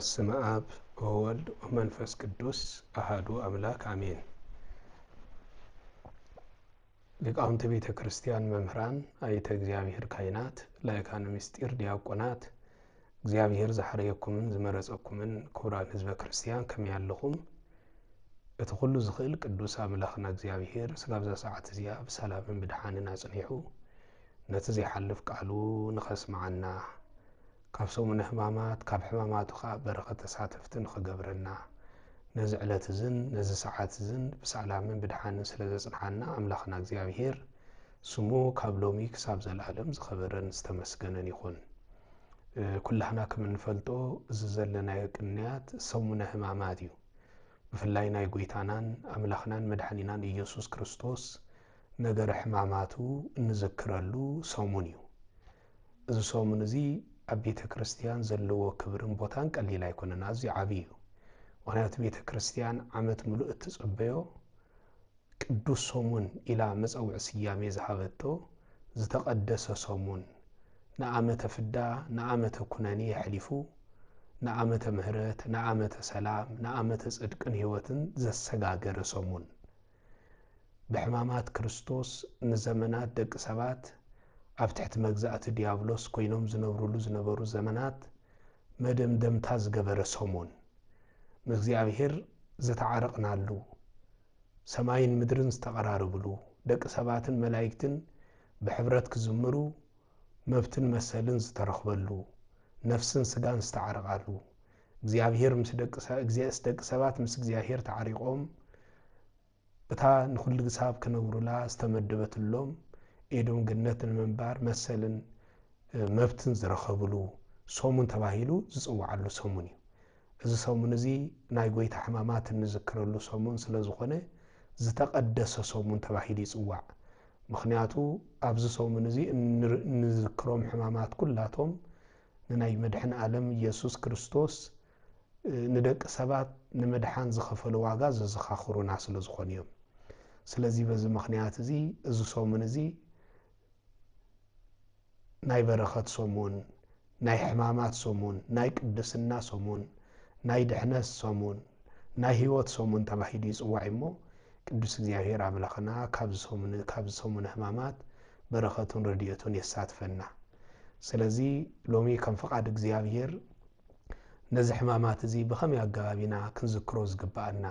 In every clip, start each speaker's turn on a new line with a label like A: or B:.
A: በስመ አብ ወወልድ ወመንፈስ ቅዱስ አሐዱ አምላክ አሜን። ሊቃውንተ ቤተ ክርስቲያን መምህራን፣ አይተ እግዚአብሔር ካህናት፣ ላይካነ ምስጢር ዲያቆናት፣ እግዚአብሔር ዘሐረየኩምን ዝመረጸኩምን ክቡራን ህዝበ ክርስቲያን ከመያለኹም እቲ ኩሉ ዝኽእል ቅዱስ አምላኽና እግዚአብሔር ስጋብዛ ሰዓት እዚኣ ብሰላምን ብድሓንን አጽኒሑ ነቲ ዘይሓልፍ ቃሉ ንኸስማዓና ካብ ሰሙነ ሕማማት ካብ ሕማማቱ ኸዓ በረኸት ተሳተፍትን ክገብረና ነዚ ዕለት እዝን ነዚ ሰዓት እዝን ብሰላምን ብድሓንን ስለ ዘጽንሐና አምላኽና እግዚአብሔር ስሙ ካብ ሎሚ ክሳብ ዘለዓለም ዝኸበረን ዝተመስገነን ይኹን። ኩላህና ከም እንፈልጦ እዚ ዘለናዮ ቅንያት ሰሙነ ሕማማት እዩ። ብፍላይ ናይ ጎይታናን አምላኽናን መድሓኒናን ኢየሱስ ክርስቶስ ነገረ ሕማማቱ እንዝክረሉ ሰሙን እዩ። እዚ ሰሙን እዚ ኣብ ቤተ ክርስቲያን ዘለዎ ክብርን ቦታን ቀሊል ኣይኮነን፣ ኣዝዩ ዓብዪ እዩ። ምክንያቱ ቤተ ክርስቲያን ዓመት ሙሉእ እትጽበዮ ቅዱስ ሰሙን ኢላ መፀውዒ ስያሜ ዝሃበቶ ዝተቐደሰ ሰሙን ንዓመተ ፍዳ ንዓመተ ኩነኔ የሕሊፉ ንዓመተ ምህረት ንዓመተ ሰላም ንዓመተ ጽድቅን ህይወትን ዘሰጋገረ ሰሙን ብሕማማት ክርስቶስ ንዘመናት ደቂ ሰባት ኣብ ትሕቲ መግዛእቲ ዲያብሎስ ኮይኖም ዝነበሩ ዘመናት መደምደምታ ዝገበረ ሰሙን እግዚአብሔር ዝተዓረቕናሉ ሰማይን ምድርን ዝተቀራረብሉ ደቂ ሰባትን መላእክትን ብሕብረት ክዝምሩ መብትን መሰልን ዝተረኽበሉ ነፍስን ስጋን ዝተዓረቃሉ እግዚአብሔር ምስ ደቂ ሰባት ምስ እግዚአብሔር ተዓሪቆም እታ ንኹሉ ግሳብ ክነብሩላ ዝተመደበትሎም ኤዶም ገነትን መንባር መሰልን መብትን ዝረኸብሉ ሰሙን ተባሂሉ ዝጽዋዓሉ ሰሙን እዩ። እዚ ሰሙን እዚ ናይ ጎይታ ሕማማት እንዝክረሉ ሰሙን ስለ ዝኾነ ዝተቐደሰ ሰሙን ተባሂሉ ይጽዋዕ። ምክንያቱ ኣብዚ ሰሙን እዚ እንዝክሮም ሕማማት ኩላቶም ንናይ መድሕን ዓለም ኢየሱስ ክርስቶስ ንደቂ ሰባት ንመድሓን ዝኸፈለ ዋጋ ዘዘኻኽሩና ስለ ዝኾኑ እዮም። ስለዚ በዚ ምክንያት እዚ እዚ ሰሙን እዚ ናይ በረኸት ሰሙን፣ ናይ ሕማማት ሰሙን፣ ናይ ቅድስና ሰሙን፣ ናይ ድሕነት ሰሙን፣ ናይ ህይወት ሰሙን ተባሂሉ ይጽዋዕ እሞ ቅዱስ እግዚአብሔር አምላኽና ካብ ሰሙን ሕማማት በረኸቱን ረድኤቱን የሳትፈና። ስለዚ ሎሚ ከም ፈቃድ እግዚአብሔር ነዚ ሕማማት እዚ ብኸመይ ኣገባቢና ክንዝክሮ ዝግባአና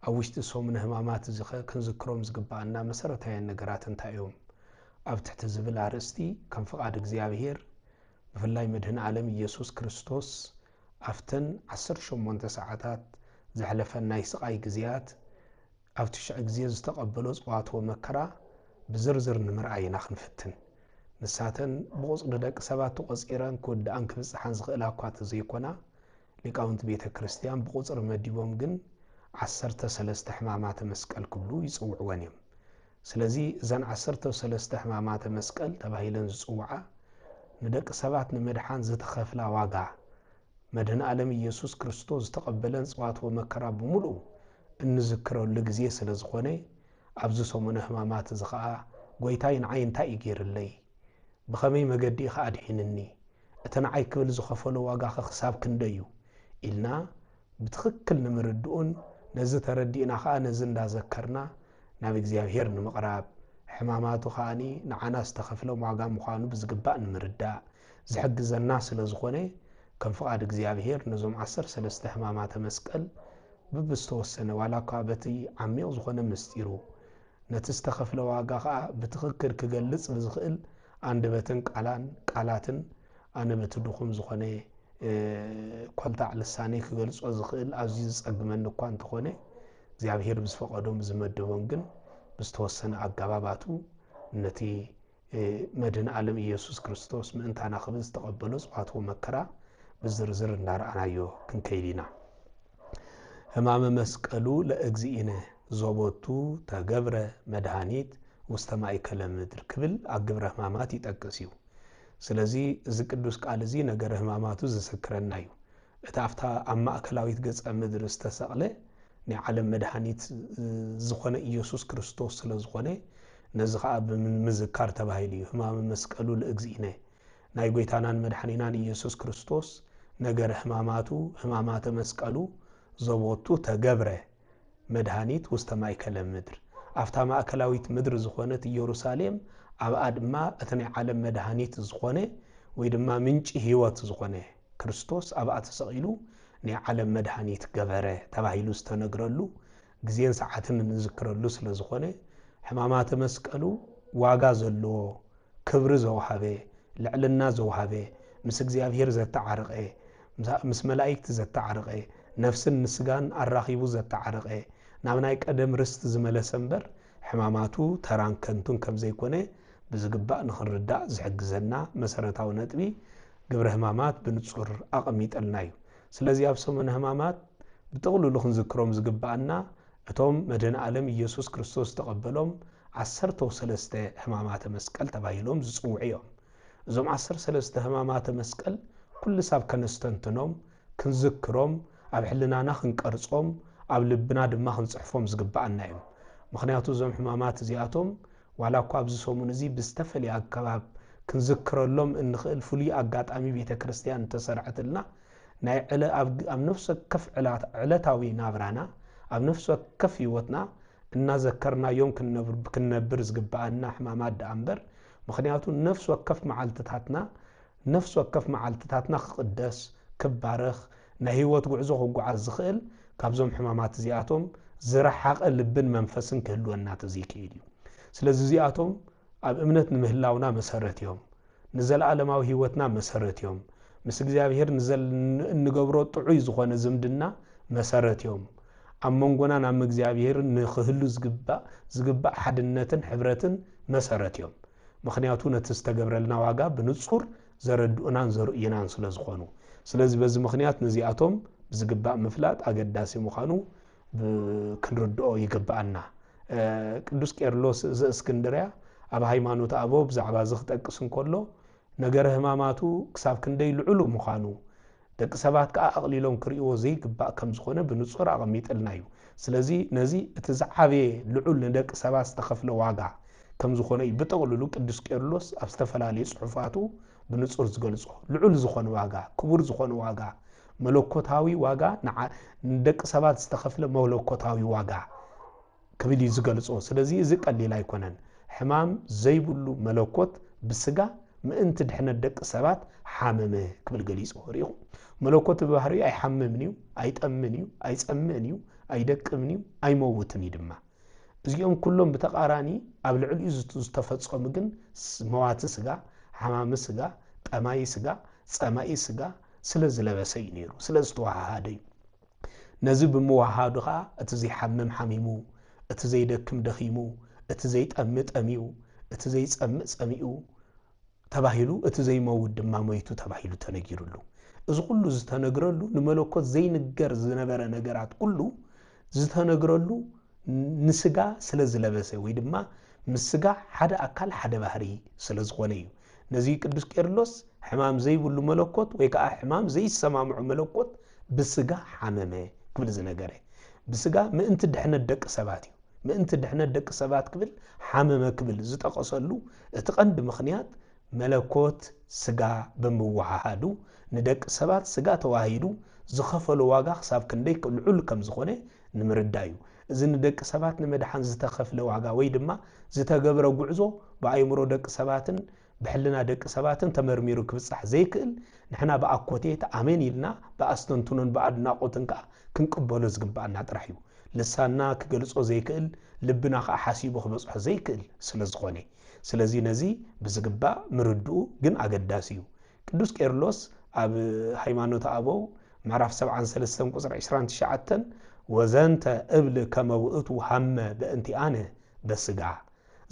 A: ኣብ ውሽጢ ሰሙን ሕማማት እዚ ክንዝክሮም ዝግባአና መሰረታውያን ነገራት እንታይ እዮም ኣብ ትሕቲ ዝብል ኣርእስቲ ከም ፈቃድ እግዚአብሔር ብፍላይ መድህን ዓለም ኢየሱስ ክርስቶስ ኣፍተን 18 ሰዓታት ዘሕለፈን ናይ ስቃይ ግዜያት ኣብ 9 ግዜ ዝተቐበሎ ጽዋትዎ መከራ ብዝርዝር ንምርኣይ ኢና ክንፍትን። ንሳተን ብቁጽሪ ደቂ ሰባት ተቆፂረን ክወድኣን ክብፅሓን ዝኽእላ እኳ ተዘይኮና ሊቃውንቲ ቤተ ክርስቲያን ብቁጽሪ መዲቦም ግን 13 ሕማማተ መስቀል ክብሉ ይጽውዕወን እዮም። ስለዚ እዘን 13 ሕማማተ መስቀል ተባሂለን ዝጽውዓ ንደቂ ሰባት ንመድሓን ዝተኸፍላ ዋጋ መድህን ዓለም ኢየሱስ ክርስቶስ ዝተቐበለን ጽዋትዎ መከራ ብምሉእ እንዝክረሉ ግዜ ስለ ዝኾነ ኣብዚ ሰሙነ ሕማማት እዚ ኸዓ ጎይታይ ንዓይ እንታይ እዩ ገይሩለይ ብኸመይ መገዲ ኢኻ ኣድሒንኒ እቲ ንዓይ ክብል ዝኸፈሎ ዋጋ ክሳብ ክንደይ እዩ ኢልና ብትኽክል ንምርድኡን ነዚ ተረዲእና ኸዓ ነዚ እንዳዘከርና ናብ እግዚአብሔር ንምቕራብ ሕማማቱ ኸዓኒ ንዓና ዝተኸፍሎም ዋጋ ምዃኑ ብዝግባእ ንምርዳእ ዝሕግዘና ስለ ዝኾነ ከም ፈቃድ እግዚአብሔር ነዞም 13 ሕማማተ መስቀል ብዝተወሰነ ዋላ እኳ በቲ ዓሚቕ ዝኾነ ምስጢሩ ነቲ ዝተኸፍለ ዋጋ ኸዓ ብትኽክል ክገልጽ ብዝኽእል አንደበትን ቃላትን ኣነ በቲ ድኹም ዝኾነ ኮልታዕ ልሳነይ ክገልጾ ዝኽእል ኣዝዩ ዝጸግመኒ እኳ እንተኾነ እግዚአብሔር ብዝፈቐዶም ዝመደቦም ግን ብዝተወሰነ ኣገባባቱ ነቲ መድህን ዓለም ኢየሱስ ክርስቶስ ምእንታና ክብል ዝተቐበሎ ጽዋትዎ መከራ ብዝርዝር እንዳረኣናዮ ክንከይድ ኢና። ሕማመ መስቀሉ ለእግዚእነ ዞቦቱ ተገብረ መድኃኒት ውስተ ማእከለ ምድር ክብል ኣብ ግብረ ሕማማት ይጠቅስ እዩ። ስለዚ እዚ ቅዱስ ቃል እዚ ነገረ ሕማማቱ ዝስክረና እዩ። እቲ ኣብታ ኣብ ማእከላዊት ገጸ ምድሪ ዝተሰቕለ ናይ ዓለም መድኃኒት ዝኾነ ኢየሱስ ክርስቶስ ስለ ዝኾነ ነዚ ኸዓ ብምዝካር ተባሂሉ እዩ ሕማመ መስቀሉ ለእግዚእነ ናይ ጎይታናን መድኃኒናን ኢየሱስ ክርስቶስ ነገር ሕማማተ መስቀሉ ዘቦቱ ተገብረ መድኃኒት ውስተ ማእከለ ምድር አፍታ ማእከላዊት ምድር ዝኾነት ኢየሩሳሌም ኣብ ኣድማ እተን ዓለም መድኃኒት ዝኾነ ወይ ድማ ምንጭ ህይወት ዝኾነ ክርስቶስ ኣብ ኣተሰቂሉ ናይ ዓለም መድኃኒት ገበረ ተባሂሉ ዝተነግረሉ ግዜን ሰዓትን ንዝክረሉ ስለ ዝኾነ ሕማማተ መስቀሉ ዋጋ ዘለዎ ክብሪ ዘወሃበ ልዕልና ዘወሃበ ምስ እግዚአብሔር ዘተዓረቀ ምስ መላእክት ዘተዓረቀ ነፍስን ንስጋን አራኺቡ ዘተዓረቀ ናብ ናይ ቀደም ርስት ዝመለሰ እምበር ሕማማቱ ተራን ከንቱን ከም ዘይኮነ ብዝግባእ ንኽንርዳእ ዝሕግዘና መሰረታዊ ነጥቢ ግብረ ሕማማት ብንጹር ኣቐሚጠልና እዩ ስለዚ ኣብ ሰሙነ ሕማማት ብጥቕልሉ ክንዝክሮም ዝግባአና እቶም መድኃኔ ዓለም ኢየሱስ ክርስቶስ ተቐበሎም 13 ሕማማተ መስቀል ተባሂሎም ዝጽውዑ እዮም እዞም 13 ሕማማተ መስቀል ኩሉ ሰብ ከነስተንትኖም ክንዝክሮም ኣብ ሕልናና ክንቀርጾም ኣብ ልብና ድማ ክንጽሕፎም ዝግባአና እዩ ምኽንያቱ እዞም ሕማማት እዚኣቶም ዋላ እኳ ኣብዚ ሰሙን እዚ ብዝተፈልየ ኣገባብ ክንዝክረሎም እንኽእል ፍሉይ ኣጋጣሚ ቤተ ክርስቲያን ተሰርዐትልና ናይ ኣብ ነፍሲ ወከፍ ዕለታዊ ናብራና ኣብ ነፍሲ ወከፍ ህይወትና እናዘከርናዮም ክንነብር ዝግባአና ሕማማት ደኣ እምበር ምኽንያቱ ነፍሲ ወከፍ መዓልትታትና ክቅደስ ክባረኽ ናይ ህይወት ጉዕዞ ክጓዓዝ ዝኽእል ካብዞም ሕማማት እዚኣቶም ዝረሓቐ ልብን መንፈስን ክህልወና ተዘይክእል እዩ ስለዚ እዚኣቶም ኣብ እምነት ንምህላውና መሰረት እዮም ንዘለዓለማዊ ህይወትና መሰረት እዮም ምስ እግዚአብሔር ንገብሮ ጥዑይ ዝኾነ ዝምድና መሰረት እዮም ኣብ መንጎና ናብ እግዚአብሔር ንኽህሉ ዝግባእ ሓድነትን ሕብረትን መሰረት እዮም ምኽንያቱ ነቲ ዝተገብረልና ዋጋ ብንጹር ዘረድኡናን ዘርእዩናን ስለ ዝኾኑ ስለዚ በዚ ምኽንያት ነዚኣቶም ብዝግባእ ምፍላጥ ኣገዳሲ ምዃኑ ክንርድኦ ይግባአና ቅዱስ ቄርሎስ ዘእስክንድርያ ኣብ ሃይማኖት ኣቦ ብዛዕባ ዝኽጠቅስ እንከሎ ነገረ ሕማማቱ ክሳብ ክንደይ ልዑል ምዃኑ ደቂ ሰባት ከዓ ኣቕሊሎም ክርእይዎ ዘይግባእ ከም ዝኾነ ብንጹር ኣቐሚጥልና እዩ ስለዚ ነዚ እቲ ዝዓበየ ልዑል ንደቂ ሰባት ዝተኸፍለ ዋጋ ከም ዝኾነ እዩ ብጠቕልሉ ቅዱስ ቄርሎስ ኣብ ዝተፈላለዩ ጽሑፋቱ ብንጹር ዝገልጾ ልዑል ዝኾነ ዋጋ ክቡር ዝኾነ ዋጋ መለኮታዊ ዋጋ ንደቂ ሰባት ዝተኸፍለ መለኮታዊ ዋጋ ክብል ዝገልጾ ስለዚ እዚ ቀሊል ኣይኮነን ሕማም ዘይብሉ መለኮት ብስጋ ምእንቲ ድሕነት ደቂ ሰባት ሓመመ ክብል ገሊጹ ሪኢኹ መለኮት ብባህሪኡ ኣይሓምምን እዩ ኣይጠምን እዩ ኣይጸምእን እዩ ኣይደቅምን እዩ ኣይመውትን እዩ ድማ እዚኦም ኩሎም ብተቃራኒ ኣብ ልዕል እዩ ዝተፈጸሙ ግን መዋቲ ስጋ ሓማሚ ስጋ ጠማይ ስጋ ጸማይ ስጋ ስለ ዝለበሰ እዩ ነይሩ ስለ ዝተዋሃሃደ እዩ ነዚ ብምዋሃዱ ከዓ እቲ ዘይሓምም ሓሚሙ እቲ ዘይደክም ደኺሙ እቲ ዘይጠምእ ጠሚኡ እቲ ዘይጸምእ ጸሚኡ ተባሂሉ እቲ ዘይመውት ድማ ሞይቱ ተባሂሉ ተነጊሩሉ እዚ ኩሉ ዝተነግረሉ ንመለኮት ዘይንገር ዝነበረ ነገራት ኩሉ ዝተነግረሉ ንስጋ ስለ ዝለበሰ ወይ ድማ ምስጋ ሓደ ኣካል ሓደ ባህሪ ስለ ዝኾነ እዩ ነዚ ቅዱስ ቄርሎስ ሕማም ዘይብሉ መለኮት ወይ ከዓ ሕማም ዘይሰማምዑ መለኮት ብስጋ ሓመመ ክብል ዝነገረ ብስጋ ምእንቲ ድሕነት ደቂ ሰባት እዩ ምእንቲ ድሕነት ደቂ ሰባት ክብል ሓመመ ክብል ዝጠቀሰሉ እቲ ቀንዲ ምኽንያት መለኮት ስጋ ብምዋሃሃዱ ንደቂ ሰባት ስጋ ተዋሂዱ ዝኸፈሉ ዋጋ ክሳብ ክንደይ ልዑል ከም ዝኾነ ንምርዳእ እዩ እዚ ንደቂ ሰባት ንመድሓን ዝተኸፍለ ዋጋ ወይ ድማ ዝተገብረ ጉዕዞ ብኣይምሮ ደቂ ሰባትን ብሕልና ደቂ ሰባትን ተመርሚሩ ክብጻሕ ዘይክእል ንሕና ብኣኮቴት ኣሜን ኢልና ብኣስተንትኖን ብኣድናቆትን ከዓ ክንቅበሎ ዝግባአና ጥራሕ እዩ ልሳና ክገልጾ ዘይክእል ልብና ከዓ ሓሲቡ ክበጽሖ ዘይክእል ስለ ዝኾነ ስለዚ ነዚ ብዝግባእ ምርድኡ ግን ኣገዳሲ እዩ ቅዱስ ቄርሎስ ኣብ ሃይማኖት ኣበው ምዕራፍ 73 ቁጽሪ 29 ወዘንተ እብል ከመ ውእቱ ሃመ በእንቲአነ በስጋ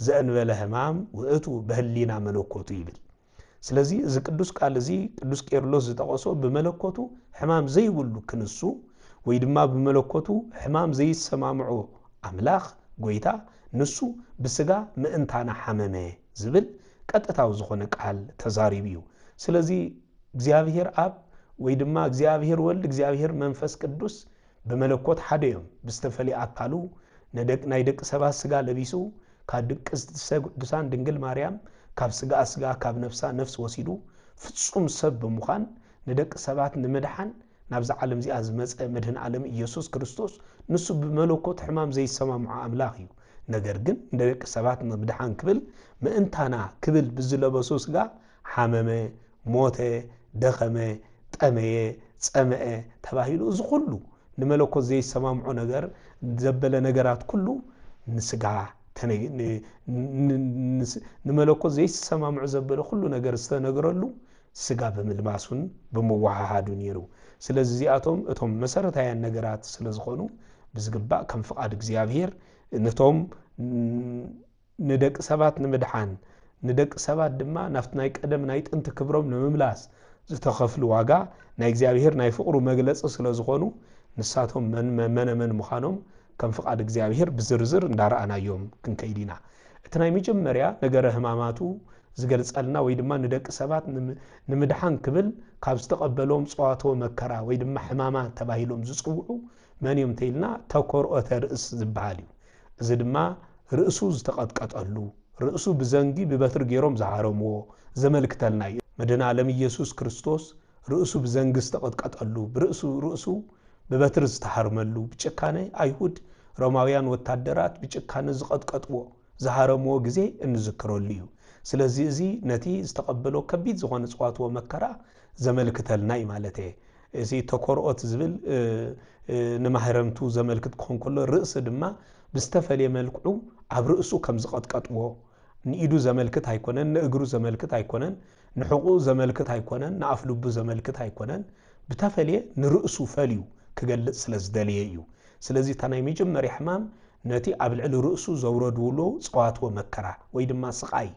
A: ዘእንበለ ሕማም ውእቱ በህሊና መለኮቱ ይብል ስለዚ እዚ ቅዱስ ቃል እዚ ቅዱስ ቄርሎስ ዝጠቐሶ ብመለኮቱ ሕማም ዘይብሉ ክንሱ ወይ ድማ ብመለኮቱ ሕማም ዘይሰማምዑ ኣምላኽ ጎይታ ንሱ ብስጋ ምእንታና ሓመመ ዝብል ቀጥታዊ ዝኾነ ቃል ተዛሪቡ እዩ ስለዚ እግዚአብሔር አብ ወይ ድማ እግዚአብሔር ወልድ እግዚአብሔር መንፈስ ቅዱስ በመለኮት ሓደ እዮም ብዝተፈልየ አካሉ ናይ ደቂ ሰባት ስጋ ለቢሱ ካብ ቅድስት ቅዱሳን ድንግል ማርያም ካብ ስጋ ካብ ነፍሳ ነፍስ ወሲዱ ፍጹም ሰብ ብምዃን ندق سبات نمدحن نابز عالم زي أزمز مدهن عالم يسوع كريستوس نسو بملكوت حمام زي السماء مع أملاخيو نجرجن ندق سبات نمدحن كبل ما أنتنا كبل بزلا بسوس جا حمامة موتة دخمة تأمية تأمة تباهيلو زخلو نملكوت زي السماء مع نجر زبل نجرات كله نسجع نملكوت زي السماء مع زبل كله نجر استنجرلو سجع بملباسون بموحدون يرو سلازي أتوم مسرت هاي النجارات سلازخونو بزقباء كم فقاد إخزيابير نتوم ندق سبات نمدحان ندق سبات دما نفت نايك أدم نايت أنت كبرهم نمملاس زتخفلوا واقع نايك زيابير ناي فقروا مجلس سلازخونو نساتهم من مخانهم كم فقاد إخزيابير بزرزر ندار أنا يوم كن كيدينا اتناي مجمريا نجاره هماماتو زغلص ألنا ويدما ندق سبات نمدحان كبل كاب استقبلهم صواتو مكرا ويدما حماما تباهيلهم زصوعو من يوم تيلنا تكورؤ رئس زباليو زدما رئسو زتقطقطلو رئسو بزنجي ببتر غيروم زهارمو زملكتلنا مدنا عالم يسوع كريستوس رئسو بزنجي زتقطقطلو رئسو ببتر زتحرملو بچكانه ايهود روماويان وتادرات بچكانه زقطقطو زهارمو غزي انذكروليو ስለዚህ እዚ ነቲ ዝተቀበሎ ከቢድ ዝኾነ ጽዋት ወመከራ ዘመልክተልናይ ማለት እዚ ተኮርኦት ዝብል ንማህረምቱ ዘመልክት ኮንኮሎ ርእስ ድማ ብስተፈልየ መልክዑ ኣብ ርእሱ ከም ዝቀጥቀጥዎ ንኢዱ ዘመልክት ኣይኮነን ንእግሩ ዘመልክት ኣይኮነን ንሕቁ ዘመልክት ኣይኮነን ንኣፍልቡ ዘመልክት ኣይኮነን ብተፈልየ ንርእሱ ፈልዩ ክገልጽ ስለዝደልየ እዩ ስለዚ ታናይ መጀመርያ ሕማም ነቲ ኣብ ልዕሊ ርእሱ ዘውረድውሎ ጽዋት ወመከራ ወይ ድማ ስቃይ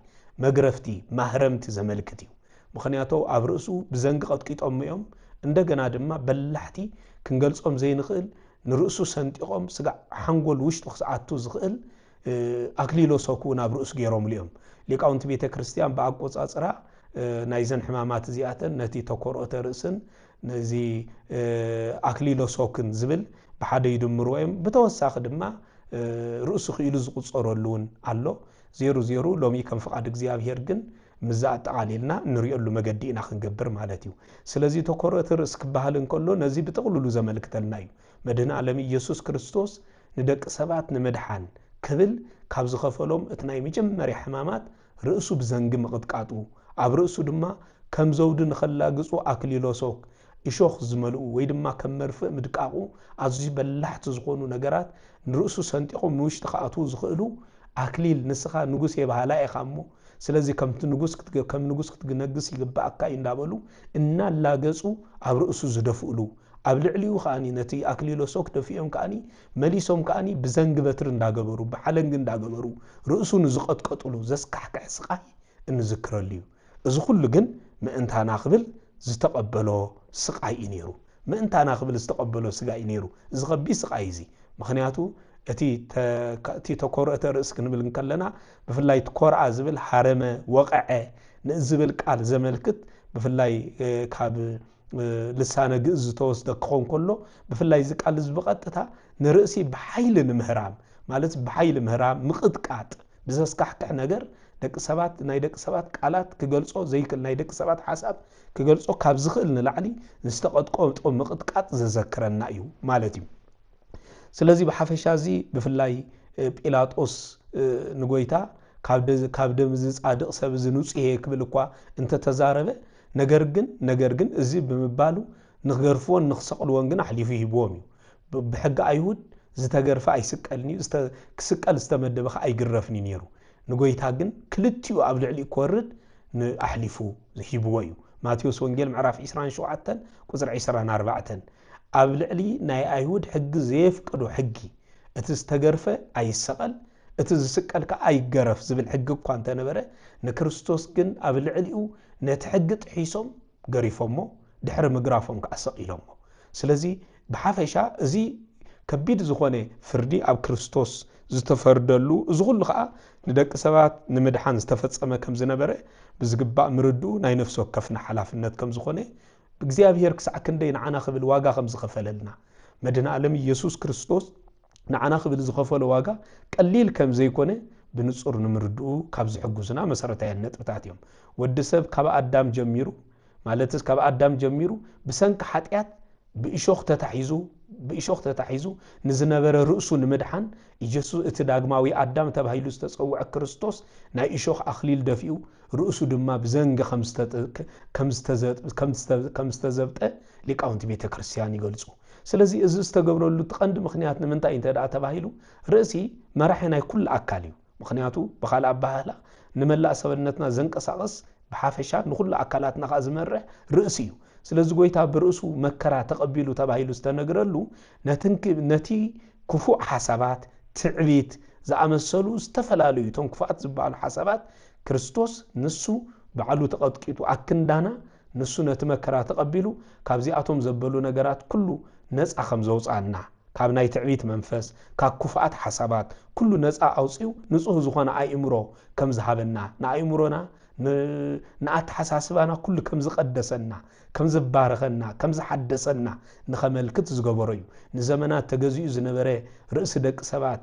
A: መግረፍቲ ማህረምቲ ዘመልክትዩ ምክንያቱ ኣብ ርእሱ ብዘንግ ቀጥቂጦም እዮም እንደገና ድማ በላሕቲ ክንገልጾም ዘይንኽእል ንርእሱ ሰንጢቆም ስጋ ሓንጎል ውሽጡ ክስዓቱ ዝኽእል ኣክሊሎ ሶኩ ናብ ርእሱ ገይሮም ልዮም ሊቃውንቲ ቤተ ክርስቲያን በኣቆጻጽራ ናይዘን ሕማማት እዚኣተን ነቲ ተኮርኦተ ርእስን ነዚ ኣክሊሎ ሶክን ዝብል ብሓደ ይድምርዎም ብተወሳኺ ድማ ርእሱ ክኢሉ ዝቁጸረሉን ኣሎ زيرو لومي كم فقاد እግዚአብሔር ግን ምዛእ ተቃሊልና ንሪየሉ መገዲና ክንገብር ማለት እዩ ስለዚህ ተኮረተ ርእስ ክባሃል እንከሎ ነዚ ብጥቅልሉ ዘመልክተልና እዩ መድህን ዓለም ኢየሱስ ክርስቶስ ንደቅ ሰባት ንመድሓን ክብል ካብ ዝኸፈሎም እትናይ መጀመርያ ሕማማት ርእሱ ብዘንግ መቅጥቃጡ ኣብ ርእሱ ድማ ከም ዘውድ ንኸላግጹ ኣክሊሎ ሶክ እሾኽ ዝመልኡ ወይ ድማ ከም መርፍእ ምድቃቁ ኣዝዩ በላሕቲ ዝኾኑ ነገራት ንርእሱ ሰንጢቆም ንውሽጢ ከኣቱ ዝኽእሉ أكليل نسخة نجوس يبهلا إخامو سلزي كم نجوس كتجنجس يجبأ أكا إندابلو إن لا جسوا عبرؤسو زدفولو أبلعليو خاني نتي أكليلو سوك دفيهم كاني مليسهم كاني بزنج بترن داجبرو بحلنجن داجبرو رؤسو نزقت قتلو زسكح كعسقاي النذكر ليو زخل جن ما أنت هناقبل زتقبلو سقاي إنيرو ما أنت هناقبل زتقبلو سقاي إنيرو زغبي سقاي زي مخنياتو أتي تكورة رأس كنبل نكلنا بفلاي تكورع زبل حرمة وقع نزبل قال زملكت بفلاي كاب لسانة جز توس دقون كله بفلاي زك على زبقتها نرأسي بحيل المهرام مالت بحيل المهرام مقدقات بزاس كحك نجر دك سبات نايدك سبات قالات كجلصو زي نايدك سبات حساب كجلصو كاب زخل نلعلي نستقد قوم مقدقات زذكرنا أيو مالتي ስለዚህ በሐፈሻዚ በፍላይ ጲላጦስ ንጎይታ ካብ ደም ጻድቅ ሰብ ዝንጽሄ ክብልኳ እንተ ተዛረበ ነገር ግን እዚ በመባሉ ንገርፎን ንخሰቅልዎን ግን አሕሊፉ ይቦም በሕግ አይሁድ ዝተገርፈ አይስቀልኒ ክስቀል ዝተመደበ አይግረፍኒ ነሩ ንጎይታ ግን ክልቲዩ ኣብ ልዕሊ ኮርድ ንአሕሊፉ ይቦ እዩ ማቴዎስ ወንጌል ምዕራፍ 27 ቁጥር 24 ኣብ ልዕሊ ናይ አይሁድ ሕግ ዘይፍቅዱ ሕጊ እቲ ዝተገርፈ አይሰቀል እቲ ዝስቀልካ አይገረፍ ዝብል ሕግ እኳ እንተነበረ ንክርስቶስ ግን ኣብ ልዕሊኡ ነቲ ሕግ ጥሒሶም ገሪፎሞ ድሕሪ ምግራፎም ከአሰቂሎሞ ስለዚ በሐፈሻ እዚ ከቢድ ዝኾነ ፍርዲ ኣብ ክርስቶስ ዝተፈርደሉ እዚ ሁሉ ከዓ ንደቂ ሰባት ንምድሓን ዝተፈጸመ ከም ዝነበረ ብዝግባእ ምርዱ ናይ ነፍስ ወከፍና ሓላፍነት ከም ዝኾነ እግዚአብሔር ክሳዕ ክንደይ ንዓና ክብል ዋጋ ከም ዝኸፈለልና መድህን ዓለም ኢየሱስ ክርስቶስ ንዓና ክብል ዝኸፈለ ዋጋ ቀሊል ከም ዘይኮነ ብንጹር ንምርድኡ ካብ ዝሕጉዝና መሰረታዊ ነጥብታት እዮም ወዲ ሰብ ካብ ኣዳም ጀሚሩ مالتس كاب آدم جميرو بسنك حتيات بإشوخ تتحيزو نزنبر رأسو نمدحان يجسو اتداغماوي آدم تبهيلو استسقوع كريستوس نا إشوخ أخليل دفيو رأسو دما بزنغ كمستزبط لقاونت بيت كريستيان يقولسو سلازي إذا استقبروا اللو تقند مخنيات نمنتا إنت دعا تبهيلو رأسي مرحنا كل أكاليو مخنياتو بخال أبهالا نملا سبنتنا زنك ساقس بحافشا نخل أكالاتنا خازمرح رأسيو ስለዚህ ጎይታ በርሱ መከራ ተቀበሉ ተባይሉ ዝተነገረሉ ነቲ ክፉእ ሐሳባት ትዕቢት ዘአመሰሉ ዝተፈላልዩ ቶም ክፉአት ዝበሉ ሐሳባት ክርስቶስ ንሱ በዓሉ ተቀጥቂቱ አክንዳና ንሱ ነቲ መከራ ተቀበሉ ካብዚአቶም ዘበሉ ነገራት ኩሉ ነፃ ከም ዘውፃና ካብ ናይ ትዕቢት መንፈስ ካብ ክፉአት ሐሳባት ኩሉ ነፃ አውፂው ንጹህ ዝኾነ አእምሮ ከም ዝሃበና ንአእምሮና نأتحساسبنا كل كم زقدسنا كم زبارخنا كم زحدسنا نخملكت زغبريو نزمانات تجزيو زنبره رأس دق سبات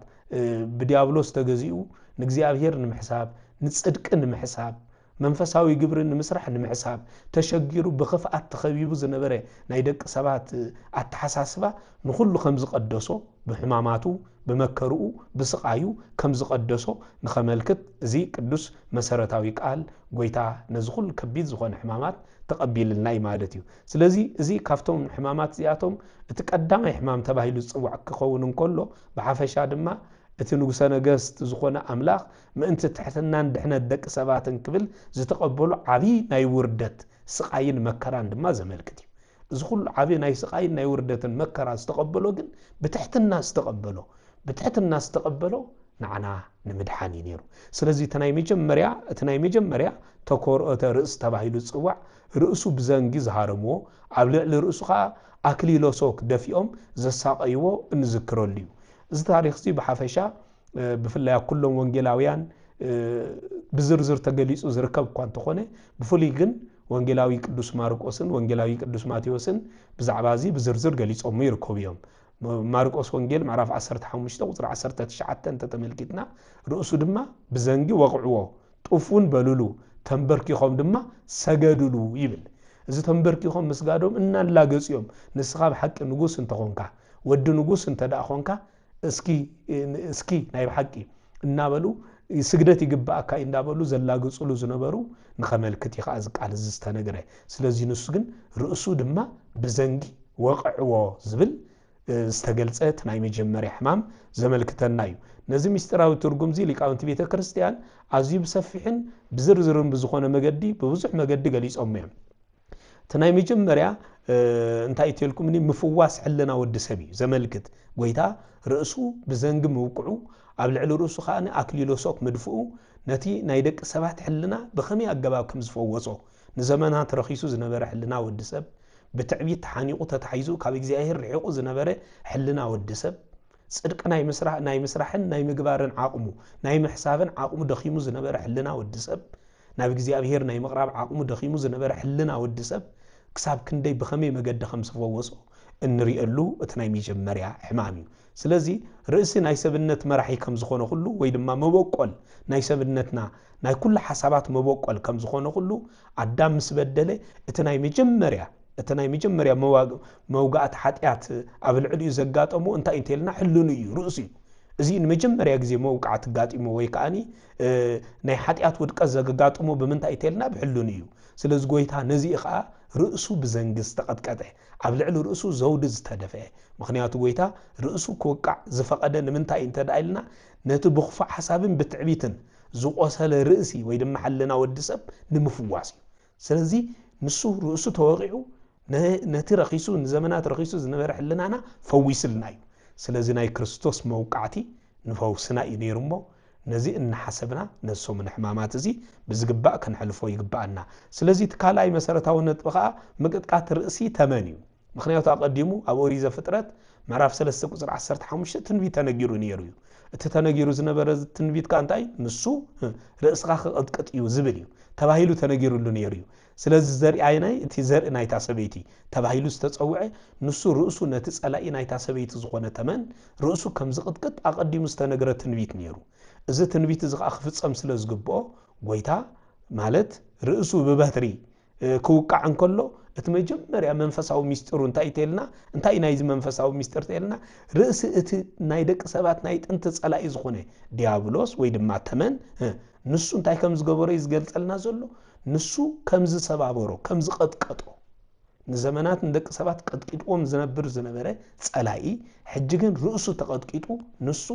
A: بديابلوس تجزيو نغزيابير نمحساب نصدق نمحساب منفساوي جبر نمسرح نمحساب تشجيرو بخفات تخبيبو زنبره ناي دق سبات اتحساسبا نخلو كم زقدسو بحماماتو بمكرو بسقايو كم زقدسو نخملكت زي قدوس مسرتاوي قال ጎይታ ነዝኹል ከቢድ ዝኾነ ሕማማት ተቀቢልልና ይማለትዩ ስለዚ እዚ ካፍቶም ሕማማት ዚያቶም እቲ ቀዳማይ ሕማም ተባሂሉ ጽዋዕ ክኸውን እንከሎ በሐፈሻ ድማ እቲ ንጉሰ ነገስት ዝኾነ አምላኽ ምእንቲ ትሕትናን ድሕነት ደቂ ሰባትን ክብል ዝተቀበሉ ዓቢ ናይ ውርደት ስቃይን መከራን ድማ ዘመልክት እዩ እዚ ኩሉ ዓቢ ናይ ስቃይን ናይ ውርደትን መከራ ዝተቀበሎ ግን ብትሕትና ዝተቀበሎ نعنا نمدحاني نيرو سلازي تناي مجمريا تكورؤت رأس تباهيلو صواع رأسو بزنجي زهارمو عبلع لرأسو خا أكليلو سوك دفيوم زساقيو نذكروليو زي تاريخ سي بحفشا بفلايا كلهم وانجيلاويان بزرزر تقليسو زركب كوانتخوني بفولي جن وانجيلاوي قدوس ماركوسن وانجيلاوي قدوس ماتيوسن بزعبازي بزرزر قليسو ميركوبيوم ماركوس وانجيل معرف 15 قصر 19 انت تملكتنا رؤسو دما بزنجي وقعوه طوفون بلولو تنبركيخوم دما سجدلو يبل اذا تنبركيخوم مسغادوم ان لا غصيوم نسخا بحق نغوس انت خونكا ود نغوس انت دا خونكا اسكي ناي بحقي እና በሉ ስግደት ይግባአካ እንዳበሉ ዘላግጹሉ ዝነበሩ ንኸመልክት ይኻዝ ቃል ዝተነገረ ስለዚህ ንሱ ግን ርእሱ ድማ በዘንጊ ወቅዕዎ ዝብል استقلت ناي مجمري حمام زملكتنا يو نزي مستراو ترجم زي لقاونت بيت كريستيان عزيب سفحن بزرزرن بزخونه مجدي بوزح مجدي قليس امم تناي مجمريا انت ايتلكم ني مفواس حلنا ود سبي زملكت غويتا راسو بزنگ موقعو ابلع راسو خاني اكليلو سوك مدفو نتي نايدق سبات حلنا بخمي اغباب كم زفوصو نزمانات رخيصو زنبر حلنا ود سب بتعبيت حانيقو تتحيزو كاب እግዚአብሔር رحيقو زنبره حلنا ودسب صدق ناي مسرحن ناي مغبارن عاقمو ناي محسابن عاقمو دخيمو زنبره حلنا ودسب ناي እግዚአብሔር ناي مقراب عاقمو دخيمو زنبره حلنا ودسب كساب كندي بخمي مقد خمس فووسو انريئلو اتناي ميجمريا حمامي ስለዚህ ርእሲ ናይ ሰብነት መራሒ ከም ዝኾነ ሁሉ ወይ ድማ መበቆል ናይ ሰብነትና ናይ ኩሉ ሐሳባት መበቆል ከም ዝኾነ ሁሉ አዳም ምስበደለ እትናይ መጀመሪያ اتناي مجمريا موقعت حاتيات ابلعليو زغاطمو انت انتلنا حلونو رؤسي ازي مجمريا غزي موقعت غاطيمو وي كاني ناي حاتيات ودقه زغاطمو بمنتا ايتلنا بحلونو سلاز غويتا نزي خا رؤسو بزنگس تقطقطه ابلعلو رؤسو زود زتدفه مخنياتو غويتا رؤسو كوقع زفقده نمنتا انت دايلنا نتو بخفا حسابن بتعبيتن زقوسل رؤسي وي دم حلنا ودسب نمفواسي سلازي نسو رؤسو توقعو نتي رخيصو زمانات رخيصو زنبر حلنانا فويسلناي سلازي ناي كريستوس موقعتي نفوسنا ينيرمو نزي ان حسبنا نسو من حمامات زي بزغبا كنحلفو يغبانا سلازي تكالاي مسرتاو نطبقا مقطقات رئسي تمانيو مخنياتو اقديمو ابوريزه فطرت معرف 3 قصر 15 تنبيت تنغيرو نيريو اتتنغيرو زنبر تنبيت كانتاي نسو رئسخا قطقطيو زبليو تباهيلو تنغيرو نيريو سلاز زرع عيناي انت زرع نايتا سبيتي تباهيلو استتصوعي نسو رؤسو نتصلاي نايتا سبيتي زخونه تمن رؤسو كم زقطقط اقديم استنغره تنبيت نيرو از تنبيت زخ اخفصم سلاز غبو غويتا مالت رؤسو ببهتري ክውቃዕ እንከሎ እቲ መጀመርያ መንፈሳዊ ሚስጥሩ እንታይ ተልና እንታይ ናይዚ መንፈሳዊ ሚስጥር ተልና ርእሲ እቲ ናይ ደቂ ሰባት ናይ ጥንቲ ጸላኢ ዝኾነ ዲያብሎስ ወይ ድማ ተመን ንሱ እንታይ ከም ዝገበሮ ይዝገልጸልና ዘሎ ንሱ ከም ዝሰባበሮ ከም ዝቀጥቀጦ ንዘመናት ንደቂ ሰባት ቀጥቂጥዎም ዝነበረ ጸላኢ ሕጂ ግን ርእሱ ተቀጥቂጡ ንሱ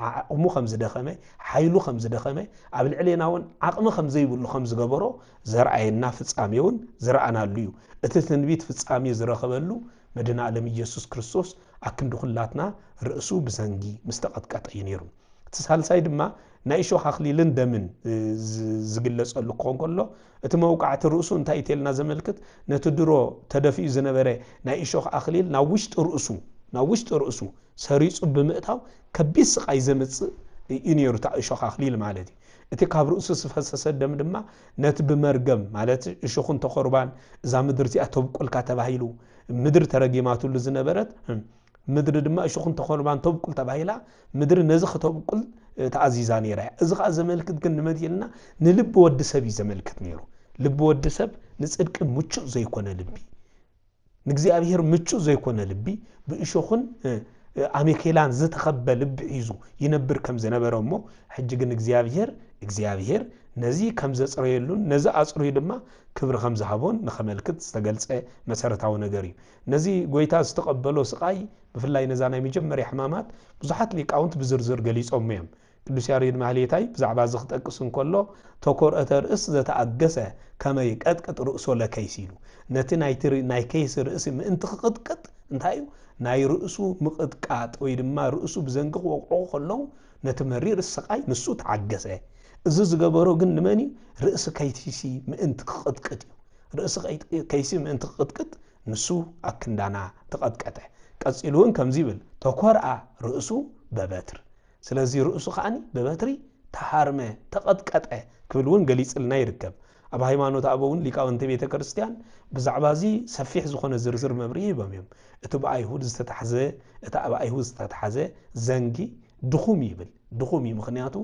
A: ዓቕሙ ከም ዝደኸመ ሓይሉ ከም ዝደኸመ ኣብ ልዕሌና እውን ዓቕሚ ከም ዘይብሉ ከም ዝገበሮ ዘርአየና ፍጻሜውን ዝረአናሉ እዩ እቲ ትንቢት ፍጻሜ ዝረኸበሉ መድኃኔ ዓለም ኢየሱስ ክርስቶስ ኣክንዲ ኩላትና ርእሱ ብዘንጊ ምስተቀጥቀጠ እዩ ነይሩ እቲ ሳልሳይ ድማ ናይ እሾኽ ኣኽሊልን ደምን ዝግለጸሉ ክኾን ከሎ እቲ መውቃዕቲ ርእሱ እንታይ ተልና ዘመልክት ነቲ ድሮ ተደፊኡ ዝነበረ ናይ እሾኽ ኣኽሊል ናብ ውሽጢ ርእሱ ሰሪጹ ብምእታው ከቢድ ስቃይ ዘመጽእ እዩ ነይሩ ታ እሾኽ ኣኽሊል ማለት እዩ እቲ ካብ ርእሱ ዝፈሰሰ ደም ድማ ነቲ ብመርገም ማለት እሾኹን ተቆርባን እዛ ምድሪ እዚኣ ተብቁልካ ተባሂሉ ምድሪ ተረጊማትሉ ዝነበረት ምድሪ ድማ እሾኹን ተቆርባን ተብቁል ተባሂላ ምድሪ ነዚ ከተብቁል ተኣዚዛ ነይራ እዚ ኸ ዘመልክት ግን ንመድየልና ንልቢ ወዲ ሰብ ዘመልክት ነይሩ ልቢ ወዲ ሰብ ንጽድቂ ምቹእ ዘይኮነ ልቢ ንእግዚአብሔር ምቹእ ዘይኮነ ልቢ ብእሾኹን ኣሜኬላን ዝተኸበ ልቢ ሒዙ ይነብር ከም ዝነበረ እሞ ሕጂ ግን እግዚአብሔር ነዚ ከም ዘጽረየሉን ነዚ ኣጽርዩ ድማ ክብሪ ከም ዝሃቦን ንኸመልክት ዝተገልጸ መሰረታዊ ነገር እዩ ነዚ ጎይታ ዝተቀበሎ ስቃይ ብፍላይ ነዛ ናይ መጀመርያ ሕማማት ብዙሓት ሊቃውንት ብዝርዝር ገሊጾም እዮም ቅዱስ ያሬድ ማህሌታይ ብዛዕባ ዝኽጠቅስ እንከሎ ተኮርአተ ርእስ ዘተኣገሰ ከመይ ቀጥቅጥ ርእሶ ለከይሲ ኢሉ ነቲ ናይ ከይሲ ርእሲ ምእንቲ ክቅጥቅጥ እንታይ እዩ ናይ ርእሱ ምቅጥቃጥ ወይ ድማ ርእሱ ብዘንጊ ክወቅዖ ከለዉ ነቲ መሪር ስቃይ ንሱ ተዓገሰ እዚ ዝገበሮ ግን ንመን ርእሲ ከይሲ ምእንቲ ክቅጥቅጥ እዩ ርእሲ ከይሲ ምእንቲ ክቅጥቅጥ ንሱ ኣክንዳና ተቀጥቀጠ ቀጺሉ እውን ከምዚ ይብል ተኮርአ ርእሱ በበትር ስለዚ ርእሱ ኸዓኒ በበትሪ ተሃርመ ተቀጥቀጠ ክብል እውን ገሊጽልና ይርከብ ኣብ ሃይማኖት ኣበውን ሊቃውንቲ ቤተ ክርስቲያን ብዛዕባ እዚ ሰፊሕ ዝኾነ ዝርዝር መብርሂ ይቦም እዮም እቲ ብኣይሁድ ዝተታሕዘ ዘንጊ ድኹም ይብል ድኹም እዩ ምክንያቱ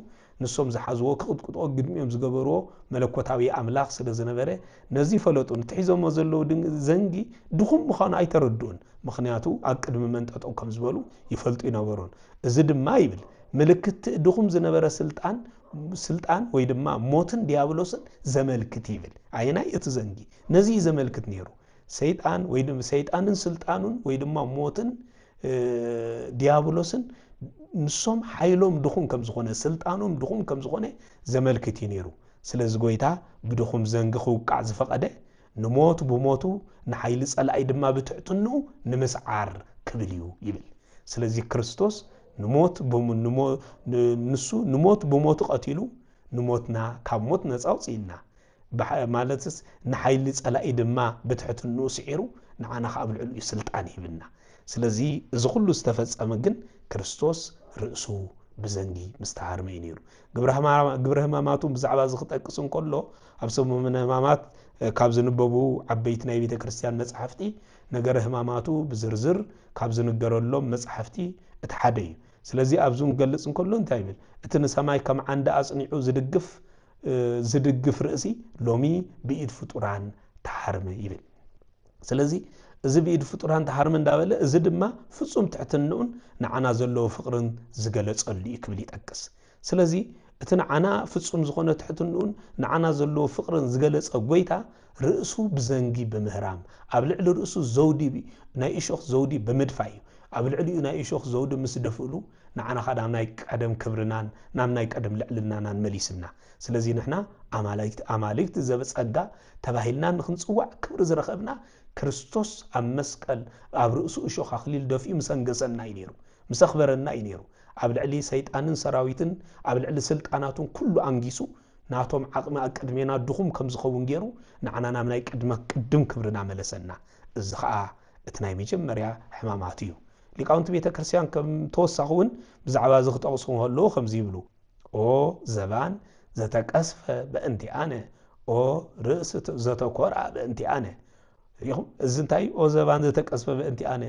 A: ንሶም ዝሓዝዎ ክቅጥቅጦ ግድሚኦም ዝገበርዎ መለኮታዊ ኣምላኽ ስለ ዝነበረ ነዚ ፈለጡን ትሒዞሞ ዘለዉ ዘንጊ ድኹም ምዃኑ ኣይተረድኡን ምክንያቱ ኣብ ቅድሚ መንጠጠው ከም ዝበሉ ይፈልጡ ይነበሩን እዚ ድማ ይብል ምልክት ድኹም ዝነበረ ስልጣን ወይ ድማ ሞትን ዲያብሎስን ዘመልክት ይብል ኣይናይ እቲ ዘንጊ ነዚ ዘመልክት ነይሩ ሰይጣን ወይ ድማ ሰይጣንን ስልጣኑን ወይ ድማ ሞትን ዲያብሎስን ንሶም ሓይሎም ድኹም ከም ዝኾነ ስልጣኖም ድኹም ከም ዝኾነ ዘመልክት ነይሩ ስለዚ ጎይታ ብድኹም ዘንጊ ክውቃዕ ዝፈቀደ ንሞት ብሞቱ ንሓይሊ ጸላኢ ድማ ብትዕትኑ ንምስዓር ክብል እዩ ይብል ስለዚ ክርስቶስ ንሱ ንሞት ብሞቱ ቀቲሉ ንሞትና ካብ ሞት ነፃ አውፂና ማለትስ ንሓይሊ ጸላኢ ድማ ብትዕትኑ ስዒሩ ንዓና ካብ ልዕሊኡ ስልጣን ይብልና ስለዚ እዚ ኩሉ ዝተፈጸመ ግን ክርስቶስ ርእሱ ብዘንጊ ምስተሃርመ ነይሩ ግብረ ሕማማቱ ብዛዕባ ዝኽጠቅስ እንከሎ ኣብ ሰሙነ ሕማማት ካብ ዝንበቡ ዓበይቲ ናይ ቤተ ክርስቲያን መጽሓፍቲ ነገረ ሕማማቱ ብዝርዝር ካብ ዝንገረሎም መጽሓፍቲ እቲ ሓደ እዩ ስለዚ ኣብዙ ንገልጽ እንከሎ እንታይ ይብል እቲ ንሰማይ ከም ዓንዲ ኣጽኒዑ ዝድግፍ ርእሲ ሎሚ ብኢድ ፍጡራን ተሃርመ ይብል ስለዚ እዚ ብኢድ ፍጡራን ተሃርመ እንዳበለ እዚ ድማ ፍጹም ትሕትንኡን ንዓና ዘለዎ ፍቅርን ዝገለጸሉ ክብል ይጠቅስ ስለዚ እቲ ንዓና ፍጹም ዝኾነ ትሕትንኡን ንዓና ዘለዎ ፍቅርን ዝገለጸ ጎይታ ርእሱ ብዘንጊ በምህራም ኣብ ልዕሊ ርእሱ ዘውዲ ናይ እሾኽ ዘውዲ ብምድፋይ ኣብ ልዕሊኡ ናይ እሾኽ ዘውዲ ምስ ደፍእሉ ንዓና ኻዳም ናይ ቀደም ክብርናን ናብ ናይ ቀደም ልዕልናናን መሊስና ስለዚ ንሕና ኣማልክቲ ዘበጸጋ ተባሂልና ንኽንጽዋዕ ክብሪ ዝረኸብና ክርስቶስ ኣብ መስቀል ኣብ ርእሱ እሾኽ ኣኽሊል ደፊኡ ምሰንገሰና እዩ ነይሩ ምሰኽበረና እዩ ነይሩ ኣብ ልዕሊ ሰይጣንን ሰራዊትን ኣብ ልዕሊ ስልጣናቱን ኩሉ አንጊሱ ናቶም ዓቕሚ ኣቀድሜና ድኹም ከም ዝኸውን ገይሩ ንዓና ናብ ናይ ቅድም ክብርና መለሰና እዚ ኸዓ እቲ ናይ መጀመርያ ሕማማት እዩ ሊቃውንቲ ቤተ ክርስቲያን ከም ተወሳኺ እውን ብዛዕባ እዚ ክጠቕሱ ከለዉ ከምዚ ይብሉ ኦ ዘባን ዘተቀስፈ በእንቲኣነ ኦ ርእሲ ዘተኮርዐ በእንቲኣነ እዚ እንታይ ኦ ዘባን ዘተቀስፈ በእንቲኣነ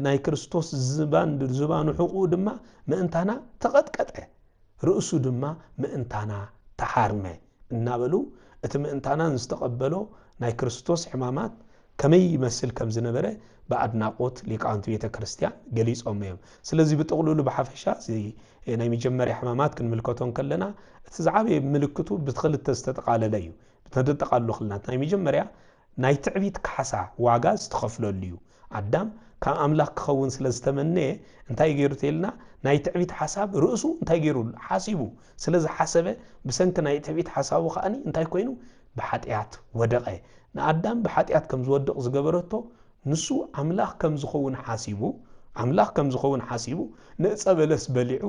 A: ናይ ክርስቶስ ዝባኑ ሕቁ ድማ ምእንታና ተቐጥቀጠ ርእሱ ድማ ምእንታና ተሃርመ እናበሉ እቲ ምእንታና ዝተቀበሎ ናይ ክርስቶስ ሕማማት ከመይ ይመስል ከም ዝነበረ በአድናቆት ሊቃውንት ቤተ ክርስቲያን ገሊጾም እዮም ስለዚህ ብጥቕልሉ በሐፈሻ ናይ መጀመርያ ሕማማት ክንምልከቶን ከለና እቲ ዝዓበየ ምልክቱ ብትኽልተ ዝተጠቃለለ እዩ ብተጠቃልሉ ክልና ናይ መጀመርያ ናይ ትዕቢት ካሕሳ ዋጋ ዝተኸፍለሉ እዩ አዳም ካብ አምላክ ክኸውን ስለ ዝተመነየ እንታይ ገይሩ ተልና ናይ ትዕቢት ሓሳብ ርእሱ እንታይ ገይሩ ሓሲቡ ስለዚ ሓሰበ ብሰንኪ ናይ ትዕቢት ሓሳቡ ከኣኒ እንታይ ኮይኑ ብሓጢያት ወደቀ ንአዳም ብሓጢያት ከም ዝወድቕ ዝገበረቶ ንሱ አምላክ ከም ዝኸውን ሓሲቡ ንዕፀ በለስ በሊዑ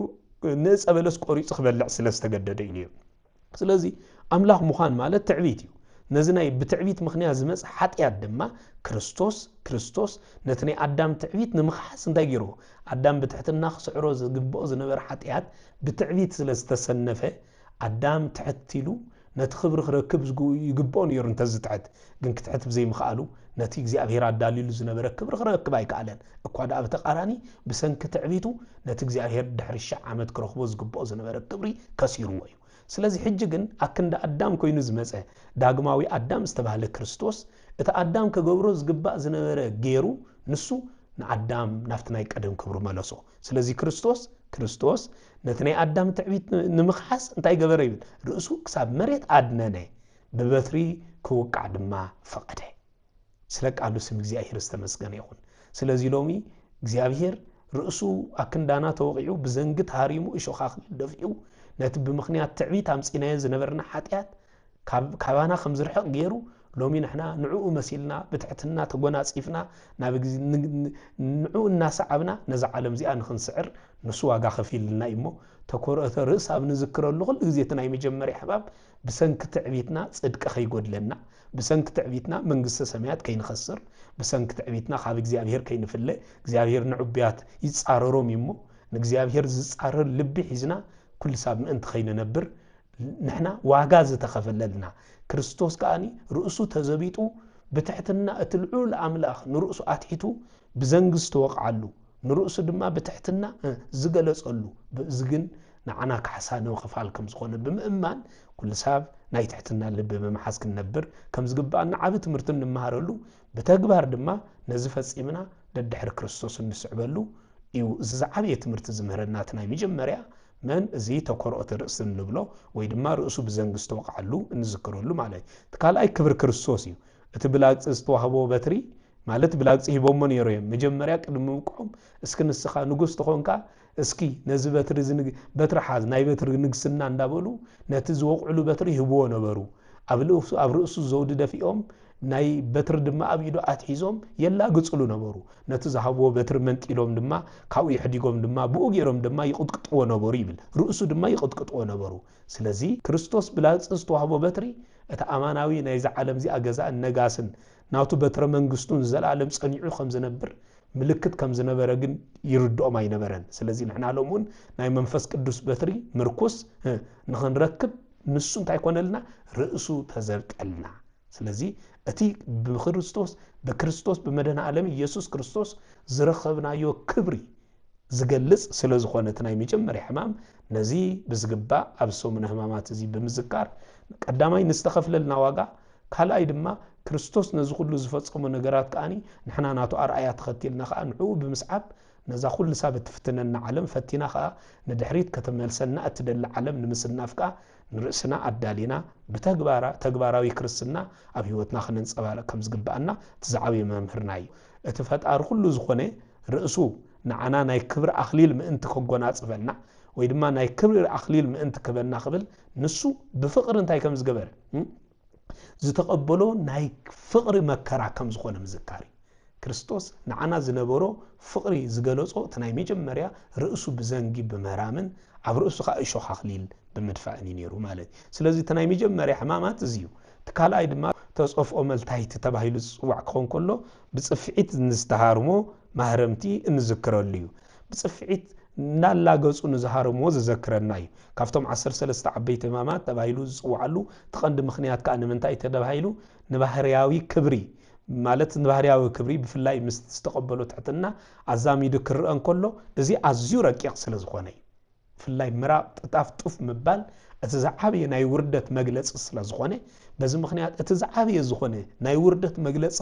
A: ንዕፀ በለስ ቆሪጹ ክበልዕ ስለ ዝተገደደ እዩ ስለዚ አምላክ ምዃን ማለት ትዕቢት እዩ ነዚ ናይ ብትዕቢት ምኽንያት ዝመጽ ሓጢያት ድማ ክርስቶስ ነቲ ናይ አዳም ትዕቢት ንምኽሓስ እንታይ ገይሩ አዳም ብትሕትና ክስዕሮ ዝግብኦ ዝነበረ ሓጢያት ብትዕቢት ስለ ዝተሰነፈ አዳም ትሕቲሉ ነቲ ክብሪ ክረክብ ይግብኦ ነይሩ እንተዝትሕት ግን ክትሕት ብዘይምኽኣሉ ነቲ እግዚኣብሔር አዳሊሉ ዝነበረ ክብሪ ክረክብ ኣይከኣለን እኳ ደኣ ብተቃራኒ ብሰንኪ ትዕቢቱ ነቲ እግዚኣብሔር ድሕሪ 1000 ዓመት ክረክቦ ዝግብኦ ዝነበረ ክብሪ ከሲርዎ እዩ ስለዚ ሕጂ ግን አክንደ አዳም ኮይኑ ዝመፀ ዳግማዊ አዳም ዝተባህለ ክርስቶስ እቲ አዳም ከገብሮ ዝግባእ ዝነበረ ገይሩ ንሱ ንአዳም ናፍቲ ናይ ቀደም ክብሩ መለሶ ስለዚ ክርስቶስ ነቲ ናይ አዳም ትዕቢት ንምኽሓስ እንታይ ገበረ ይብል ርእሱ ክሳብ መሬት አድነነ ብበትሪ ክውቃዕ ድማ ፈቀደ ስለቃሉ ስም እግዚአብሔር ዝተመስገነ ይኹን ስለዚ ሎሚ እግዚአብሔር ርእሱ አክንዳና ተወቂዑ ብዘንጊ ታሪሙ እሾኻኽ ደፊኡ ነቲ ብምኽንያት ትዕቢት አምፂናዮ ዝነበርና ሓጢያት ካባና ከም ዝርሕቕ ገይሩ ሎሚ ንሕና ንዕኡ መሲልና ብትሕትና ተጎናፂፍና ናብ ንዕኡ እናሰዓብና ነዚ ዓለም እዚኣ ንኽንስዕር ንሱ ዋጋ ከፊልና እሞ ተኮርአተ ርእስ ኣብ ንዝክረሉ ኩሉ ግዜ እቲ ናይ መጀመርያ ሕማም ብሰንኪ ትዕቢትና ጽድቂ ከይጎድለና ብሰንኪ ትዕቢትና መንግስተ ሰማያት ከይንኸስር ብሰንኪ ትዕቢትና ካብ እግዚአብሔር ከይንፍለ እግዚአብሔር ንዕብያት ይጻረሮም እሞ ንእግዚአብሔር ዝጻረር ልቢ ሒዝና ኩሉ ሳብ ምእንቲ ከይንነብር ንሕና ዋጋ ዝተኸፈለልና ክርስቶስ ከኣኒ ርእሱ ተዘቢጡ ብትሕትና እቲ ልዑል አምላኽ ንርእሱ አትሒቱ ብዘንጊ ዝተወቅዓሉ ንርእሱ ድማ ብትሕትና ዝገለጸሉ ዝግን ንዓና ካሕሳ ንምኽፋል ከም ዝኾነ ብምእማን ኩሉ ሳብ ናይ ትሕትና ልቢ ብምሓዝ ክንነብር ከም ዝግባአና ዓብ ትምህርቲ እንመሃረሉ ብተግባር ድማ ነዚ ፈጺምና ደድሕሪ ክርስቶስ እንስዕበሉ እዩ እዚ ዝዓበየ ትምህርቲ ዝምህረና እቲ ናይ መጀመርያ من زي تكرؤت رأس النبلة ويدما رأسه بزنجست وقعلو نذكره له مالي تقال أي كبر كريستوسي تبلاغ استوهبو بتري مالت بلاغ يبومن يريم مجمريا قدمكم اسكن السخا نغوس تخونكا اسكي نزي بتري زنግ بتر حاز ناي بتر نغسنا እንዳበሉ ነቲ ዝወቅዕሉ በትሪ ይህብዎ ነበሩ ኣብ ርእሱ ዘውድ ደፊኦም ናይ በትር ድማ ኣብ ኢዱ አትሒዞም የላ ግጽሉ ነበሩ ነቲ ዝሃብዎ በትር መንጢሎም ድማ ካብኡ ይሕዲጎም ድማ ብኡ ገይሮም ድማ ይቅጥቅጥዎ ነበሩ ይብል ርእሱ ድማ ይቅጥቅጥዎ ነበሩ ስለዚ ክርስቶስ ብላጽ ዝተዋህቦ በትሪ እቲ አማናዊ ናይ ዓለም እዚ አገዛ ነጋስን ናቱ በትረ መንግስቱን ዘላለም ጸኒዑ ከም ዝነብር ምልክት ከም ዝነበረ ግን ይርድኦም አይነበረን ስለዚ ንሕና ለሙን ናይ መንፈስ ቅዱስ በትሪ ምርኩስ ንኽንረክብ ንሱ እንታይ ኮነልና ርእሱ ተዘርቀልና ስለዚ እቲ በክርስቶስ በመድኃኔ ዓለም ኢየሱስ ክርስቶስ ዝረኸብናዮ ክብሪ ዝገልጽ ስለ ዝኾነት ናይ መጀመርያ ሕማም ነዚ ብዝግባ ኣብ ሰሙነ ሕማማት እዚ ብምዝካር ቀዳማይ ንስተኸፍለልና ዋጋ ካልኣይ ድማ ክርስቶስ ነዚ ሁሉ ዝፈጸሙ ነገራት ከኣኒ ንሕና ናቱ ኣርአያ ተኸቲልና ከዓ ንዕኡ ብምስዓብ ነዛ ኩሉ ሳብ ትፍትነና ዓለም ፈቲና ከዓ ንድሕሪት ከተመልሰና እትደሊ ዓለም ንምስናፍ ከዓ ንርእስና አዳሊና ተግባራዊ ክርስትና ኣብ ህይወትና ክንንጸባረቕ ከም ዝግባአና ተዛዓበየ መምህርና እዩ እቲ ፈጣሪ ሁሉ ዝኾነ ርእሱ ንዓና ናይ ክብሪ ኣኽሊል ምእንቲ ከጎናጽፈና ወይ ድማ ናይ ክብሪ ኣኽሊል ምእንቲ ክበና ክብል ንሱ ብፍቅሪ እንታይ ከም ዝገበረ ዝተቀበሎ ናይ ፍቅሪ መከራ ከም ዝኾነ ምዝካሪ ክርስቶስ ንዓና ዝነበሮ ፍቅሪ ዝገለጾ እቲ ናይ መጀመርያ ርእሱ ብዘንጊ በመራምን ኣብ ርእሱ ከዓ እሾኽ ኣኽሊል ብምድፋእኒ ነይሩ ማለት ስለዚ እቲ ናይ መጀመርያ ሕማማት እዚዩ ትካልኣይ ድማ ተጾፍኦ መልታይት ተባሂሉ ዝጽዋዕ ክኾን ከሎ ብጽፍዒት ንዝተሃርሞ ማህረምቲ እንዝክረሉ እዩ ብጽፍዒት ናላገጹ ንዝሃርሞ ዝዘክረና እዩ ካብቶም 13 ዓበይቲ ሕማማት ተባሂሉ ዝጽዋዓሉ ተቐንዲ ምኽንያት ከዓ ንምንታይ ተባሂሉ ንባህርያዊ ክብሪ ማለት ንባህርያዊ ክብሪ ብፍላይ ምስ ዝተቀበሎ ትሕትና ኣዛሚዱ ክርአን ከሎ እዚ ኣዝዩ ረቂቕ ስለ ዝኾነ ፍላይ ምራቅ ጥጣፍ ጡፍ ምባል እቲ ዝዓበየ ናይ ውርደት መግለጽ ስለ ዝኾነ በዚ ምኽንያት እቲ ዝዓበየ ዝኾነ ናይ ውርደት መግለጽ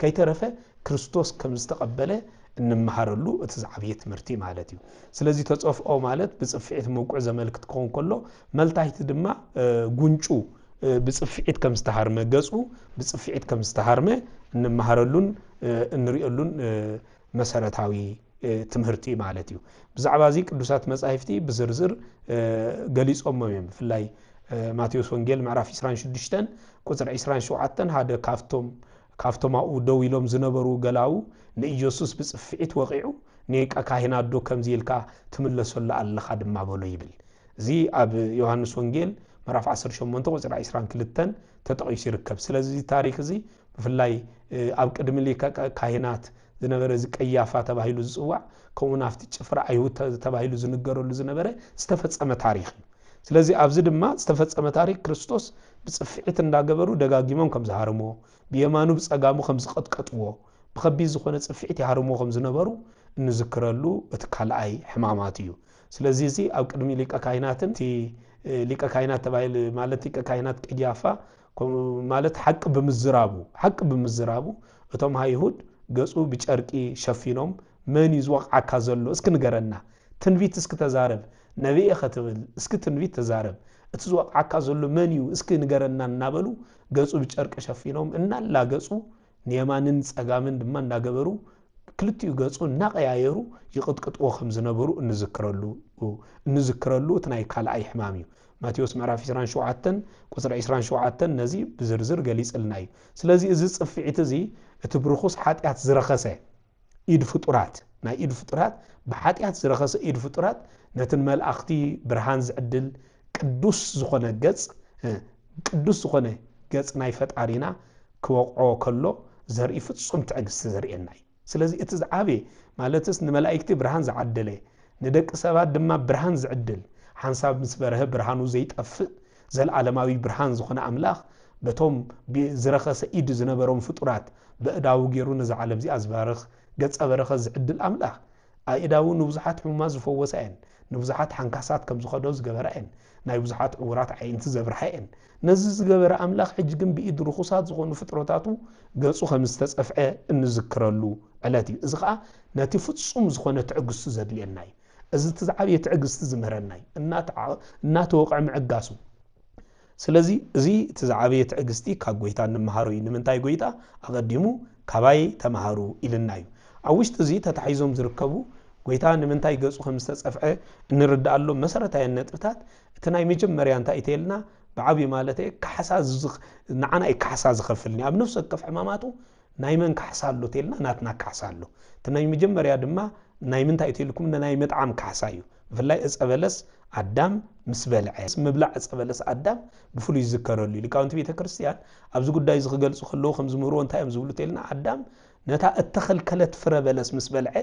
A: ከይተረፈ ክርስቶስ ከም ዝተቀበለ እንመሃረሉ እቲ ዝዓበየ ትምህርቲ ማለት እዩ ስለዚህ ተጽፍኦ ማለት ብጽፍዒት መውቁዕ ዘመልክት ክኾን ከሎ መልታይት ድማ ጉንጩ ብጽፍዒት ከም ዝተሃርመ ገጹ ብጽፍዒት ከም ዝተሃርመ እንመሃረሉን እንሪእሉን መሰረታዊ ትምህርቲ ማለት እዩ ብዛዕባ እዚ ቅዱሳት መጻሕፍቲ ብዝርዝር ገሊጾም እዮም ፍላይ ማቴዎስ ወንጌል ምዕራፍ 26 ቁጥር 27 ሓደ ካፍቶም አኡ ደው ኢሎም ዝነበሩ ገላው ንኢየሱስ ብጽፍዒት ወቂዑ ኒቃ ካህናት ዶ ከምዚ ኢልካ ትምለሰሉ ኣለኻ ድማ በሎ ይብል እዚ ኣብ ዮሐንስ ወንጌል ምዕራፍ 18 ቁጥር 22 ተጠቂሱ ይርከብ ስለዚህ ታሪክ እዚ ብፍላይ ኣብ ቅድሚ ሊቀ ካህናት ዝነበረ ዝቀያፋ ተባሂሉ ዝጽዋዕ ከምኡ ናፍቲ ጭፍራ አይሁድ ተባሂሉ ዝንገረሉ ዝነበረ ዝተፈጸመ ታሪክ ስለዚህ ኣብዚ ድማ ዝተፈጸመ ታሪክ ክርስቶስ ብጽፍዒት እንዳገበሩ ደጋጊሞም ከም ዝሃርሞ ብየማኑ ብጸጋሙ ከም ዝቀጥቀጥዎ ብከቢድ ዝኾነ ጽፍዒት ይሃርሞ ከም ዝነበሩ እንዝክረሉ እቲ ካልኣይ ሕማማት እዩ ስለዚህ እዚ ኣብ ቅድሚ ሊቀ ካህናትን ሊቀ ካህናት ተባሂሉ ማለት ሊቀ ካህናት ቀያፋ ማለት حق بمزرابو እቶም አይሁድ ገጹ ብጨርቂ ሸፊኖም መን ይዝወቅዓካ ዘሎ እስኪ ንገረና ትንቢት እስኪ ተዛረብ ነብይ ኸትብል እስኪ ትንቢት ተዛረብ እቲ ዝወቅዓካ ዘሎ መን እዩ እስኪ ንገረና እናበሉ ገጹ ብጨርቂ ሸፊኖም እናላ ገጹ ንየማንን ጸጋምን ድማ እንዳገበሩ ክልቲኡ ገጹ እናቀያየሩ ይቅጥቅጥዎ ከም ዝነበሩ እንዝክረሉ ትናይ ካልኣይ ሕማም እዩ ማቴዎስ ምዕራፍ 27 ቁጥር 27 ነዚ ብዝርዝር ገሊጽልና እዩ ስለዚህ እዚ ጽፍዒት እዚ እቲ ብርኹስ ኃጢአት ዝረኸሰ ኢድ ፍጡራት ናይ ኢድ ፍጡራት በኃጢአት ዝረኸሰ ኢድ ፍጡራት ነትን መልአኽቲ ብርሃን ዝዕድል ቅዱስ ዝኾነ ገጽ ናይ ፈጣሪና ክወቅዖ ከሎ ዘርኢ ፍጹም ትዕግስቲ ዘርእየና እዩ ስለዚህ እቲ ዝዓበየ ማለትስ ንመላእክቲ ብርሃን ዝዓደለ ንደቂ ሰባት ድማ ብርሃን ዝዕድል ሓንሳብ ምስ በረኸ ብርሃኑ ዘይጠፍእ ዘለዓለማዊ ብርሃን ዝኾነ ኣምላኽ በቶም ዝረኸሰ ኢድ ዝነበሮም ፍጡራት በእዳው ገይሩ ነዚ ዓለም እዚ ኣዝባርኽ ገጸ በረኸ ዝዕድል ኣምላኽ ኣእዳው ንብዙሓት ሕሙማት ዝፈወሰን ንብዙሓት ሓንካሳት ከም ዝኸዶ ዝገበረን ናይ ብዙሓት ዕውራት ዓይንቲ ዘብርሐን ነዚ ዝገበረ ኣምላኽ ሕጂ ግን ብኢድ ርኹሳት ዝኾኑ ፍጥረታቱ ገጹ ከም ዝተጸፍዐ እንዝክረሉ ዕለት እዩ እዚ ከዓ ነቲ ፍጹም ዝኾነ ትዕግስቱ ዘድልየና እዩ እዚ ትዝዓበየ ትዕግስቲ ዝምህረና እዩ እናተወቅዕ ምዕጋሱ ስለዚህ እዚ ትዝዓበየ ትዕግስቲ ካብ ጎይታ እንመሃሩ እዩ ንምንታይ ጎይታ ኣቀዲሙ ካባይ ተማሃሩ ኢልና እዩ ኣብ ውሽጢ እዚ ተታሒዞም ዝርከቡ ጎይታ ንምንታይ ገጹ ከም ዝተጸፍዐ እንርዳኣሎ መሰረታዊ ነጥብታት እቲ ናይ መጀመርያ እንታይ እተልና بعبي مالته كحساس نعنا كحساس زخفلني اب نفس كف حماماتو نايمن كحسالو تيلنا ناتنا كحسالو تناي مجمر يا دما نايمن تايتلكم ناي مطعم كحسايو فلاي اصبلس ادم مسبلعس مبلع اصبلس ادم بفلو يذكرلي لقاونت بيت كريستيان ابز غداي زغلصو خلو خم زمرو انتاي ام زبلو تيلنا ادم نتا اتخلكلت فربلس مسبلع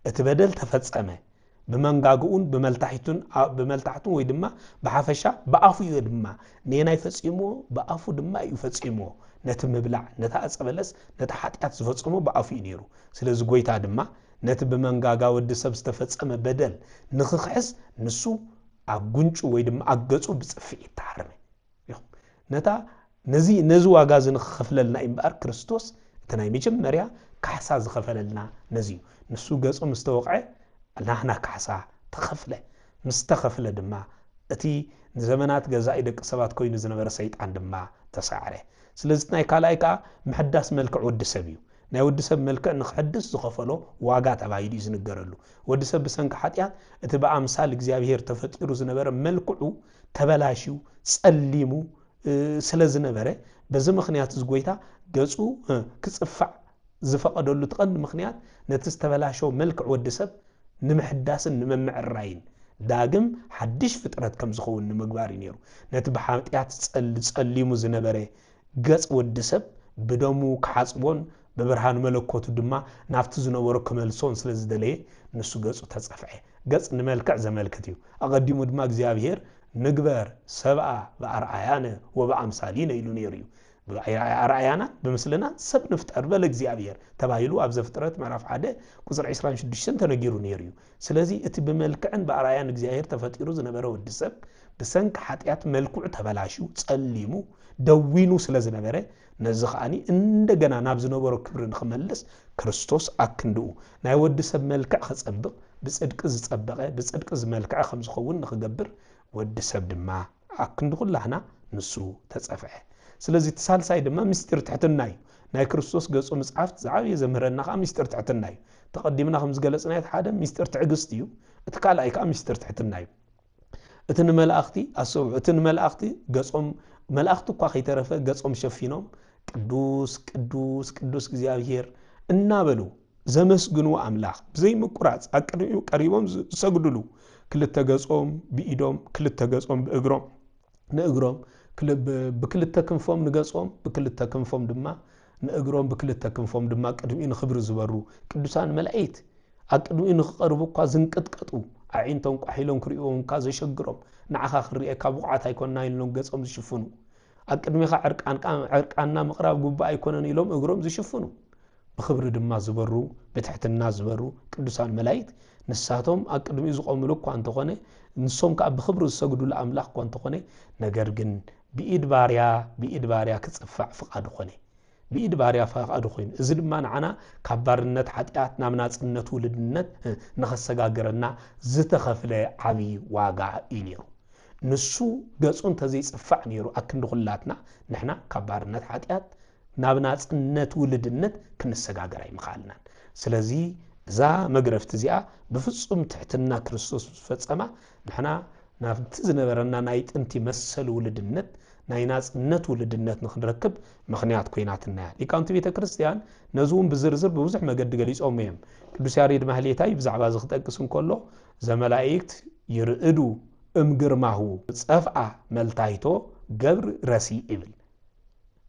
A: اتبدل تفصمه بمنغاغون بملتحتون ወይ ድማ በሐፈሻ በአፉ ይድማ ነና ይፈጽሙ በአፉ ድማ ይፈጽሙ ነተ መብላዕ ነታ አጸበለስ ነታ ኃጢአት ዝፈጽሙ በአፉ ይነሩ ስለዚህ ጎይታ ድማ ነተ በመንጋጋ ወድ ሰብ ዝተፈጸመ በደል ንኽኽስ ንሱ አጉንጩ ወይ ድማ አገጹ ብጽፊ ይታርመ ነታ ነዚ ዋጋ ዝንኽፍለልና ኢምባር ክርስቶስ ተናይ መጀመሪያ ካሕሳ ዝኸፈለልና ነዚ ንሱ ገጹ ምስተወቅዐ نحنا كحسا تخفله مستخفله دما اتي زمانات غزاي دق سبات كوين زنبر سيطان دما تسعره سلازت ناي كالايكا محداس ملكع ود سبيو ناي ود سب ملكع نخدس زخفلو واغا تبايدي زنغرلو ود سب بسنك حطيات اتي بامثال እግዚአብሔር ተፈጥሩ ዝነበረ መልክዑ ተበላሽው ጸሊሙ ስለዝነበረ በዚ ምክንያት ዝጎይታ ገጹ ክጽፋዕ ዝፈቀደሉ ተቀን ምክንያት ነትስ ተበላሽው መልክዕ ወድ ሰብ نمحداسن نممعراين داغم حدش فطرت كم زخون نمغبار ينيرو نت بحاطيات ጸሊሙ ዝነበረ ገጽ ወድሰብ በደሙ ከሐጽቦን በብርሃን መለኮቱ ድማ ናፍቱ ዝነበረ ከመልሶን ስለዝደለየ ንሱ ገጹ ተጸፍዐ ገጽ ንመልክዕ ዘመልክት እዩ አቀዲሙ ድማ እግዚአብሔር ንግበር ሰብአ በአርአያነ ወበአምሳሊነ ይሉ ነይሩ أرأينا بمثلنا سب نفتر بل እግዚአብሔር ተባይሉ ኣብ ዘፍጥረት ምዕራፍ 1 ቁጥር 26 ተነጊሩ ነይሩ ስለዚህ እቲ በመልክዕን በአርአያን እግዚአብሔር ተፈጢሩ ዝነበረ ወዲ ሰብ ብሰንክ ኃጢአት መልክዑ ተበላሹ ጸሊሙ ደዊኑ ስለዝነበረ ነዚ ኻኒ እንደገና ናብ ዝነበረ ክብርን ክመልስ ክርስቶስ አክንዱ ናይ ወዲ ሰብ መልክዕ ክጸብቕ ብጽድቅ ዝጸበቀ ብጽድቅ ዝመልክዕ ከም ዝኸውን ንኽገብር ወዲ ሰብ ድማ አክንዱ ኩላህና ንሱ ተጸፍዐ ስለዚህ ተሳልሳይ ድማ ምስጢር ትሕትና እዩ ናይ ክርስቶስ ገጹ መጽሐፍት ዝዓብየ ዘምህረና ኻ ምስጢር ትሕትና እዩ ተቀዲምና ከም ዝገለጽና ሓደ ምስጢር ትዕግስት እዩ እቲ ካልኣይ ካ ምስጢር ትሕትና እዩ እቲ ንመላእኽቲ ኣሰው እቲ ንመላእኽቲ ገጾም መላእኽቲ እኳ ከይተረፈ ገጾም ሸፊኖም ቅዱስ ቅዱስ ቅዱስ እግዚአብሔር እናበሉ ዘመስግኑ አምላኽ ብዘይ ምቁራጽ አቅድሚው ቀሪቦም ዝሰግዱሉ ክልተ ገጾም ብኢዶም ክልተ ገጾም ብእግሮም ንእግሮም بكلتا كنفوم نقصهم بكلتا كنفوم دما نقرهم بكلتا كنفوم دما قدمين خبر زبرو قدسان ملائكت اقدمين قربوا كا زنقطقطو عينتهم قحيلون كريوم كا زشغرهم نعخا خريه كا بقعت ايكون يلون قصهم زشفنو اقدميخا عرقاننا مقراب غبا ايكونن يلوم اقرهم زشفنو بخبر دما زبرو بتحتنا زبرو قدسان ملائكت نساتهم اقدمي زقوملو كو انت ሆነ نسوم كا بخبر زسجدوا لاملاح كو انت ሆነ ነገር ግን بإيد باريا كتصفع فقاد خوني بإيد باريا فقاد خوني إذا ما نعنا كبرنت حتيات نامناصنت ولدنت نخسغاغرنا زتخفله عبي واقع إليو نسو ገጹን ተዘይ ጽፋዕ ነይሩ አክንድ ሁላትና نحنا كبرنت حتيات نامناصنت ولدنت ክንሰጋገር አይምኻልናን ስለዚህ ዛ መግረፍት እዚኣ በፍጹም ትሕትና ክርስቶስ ፈጸማ نحنا ናፍቲ ዝነበረና ናይ ጥንቲ መሰል ውልድነት ናይ ናጽነት ውልድነት ንኽንረክብ ምኽንያት ኮይናትና ሊቃውንቲ ቤተ ክርስቲያን ነዙውን ብዝርዝር በብዙሕ መገዲ ገሊጾም እዮም ቅዱስ ያሬድ ማህሌታይ ብዛዕባ ዝኽጠቅስ እንከሎ ዘመላእክት ይርዕዱ እምግርማሁ ጸፍዓ መልታይቶ ገብር ረሲ ይብል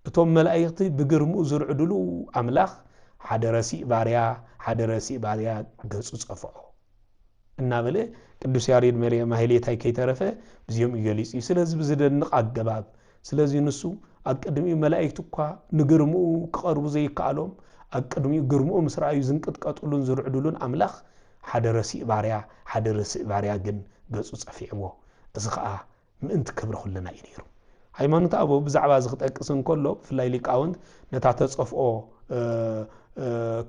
A: እቶም መላእክት ብግርሙ ዝርዕዱሉ አምላኽ ሓደ ረሲ ባርያ ገጹ ጸፍዖ እናበለ ቅዱስ ያሬድ ማህሌታይ ከይተረፈ በዚህም ይገልጽ ስለዚህ በዝደንቅ አገባብ ስለዚህ ንሱ አቀድሚ መላእክት እኳ ንግርሙ ከቀርቡ ዘይካሎም አቀድሚ ግርሙ ምስራዩ ዝንቅጥቀጡሉን ዝርዕዱሉን አምላኽ ሓደ ረሲ ባርያ ግን ገጹ ጸፊዕዎ እዝኻ ምእንት ክብር ሁለና ይነሩ ሃይማኖት አቦ ብዛዕባ ዝኽጠቅስ እንከሎ ፍላይ ሊቃውንት ነታ ተጸፍኦ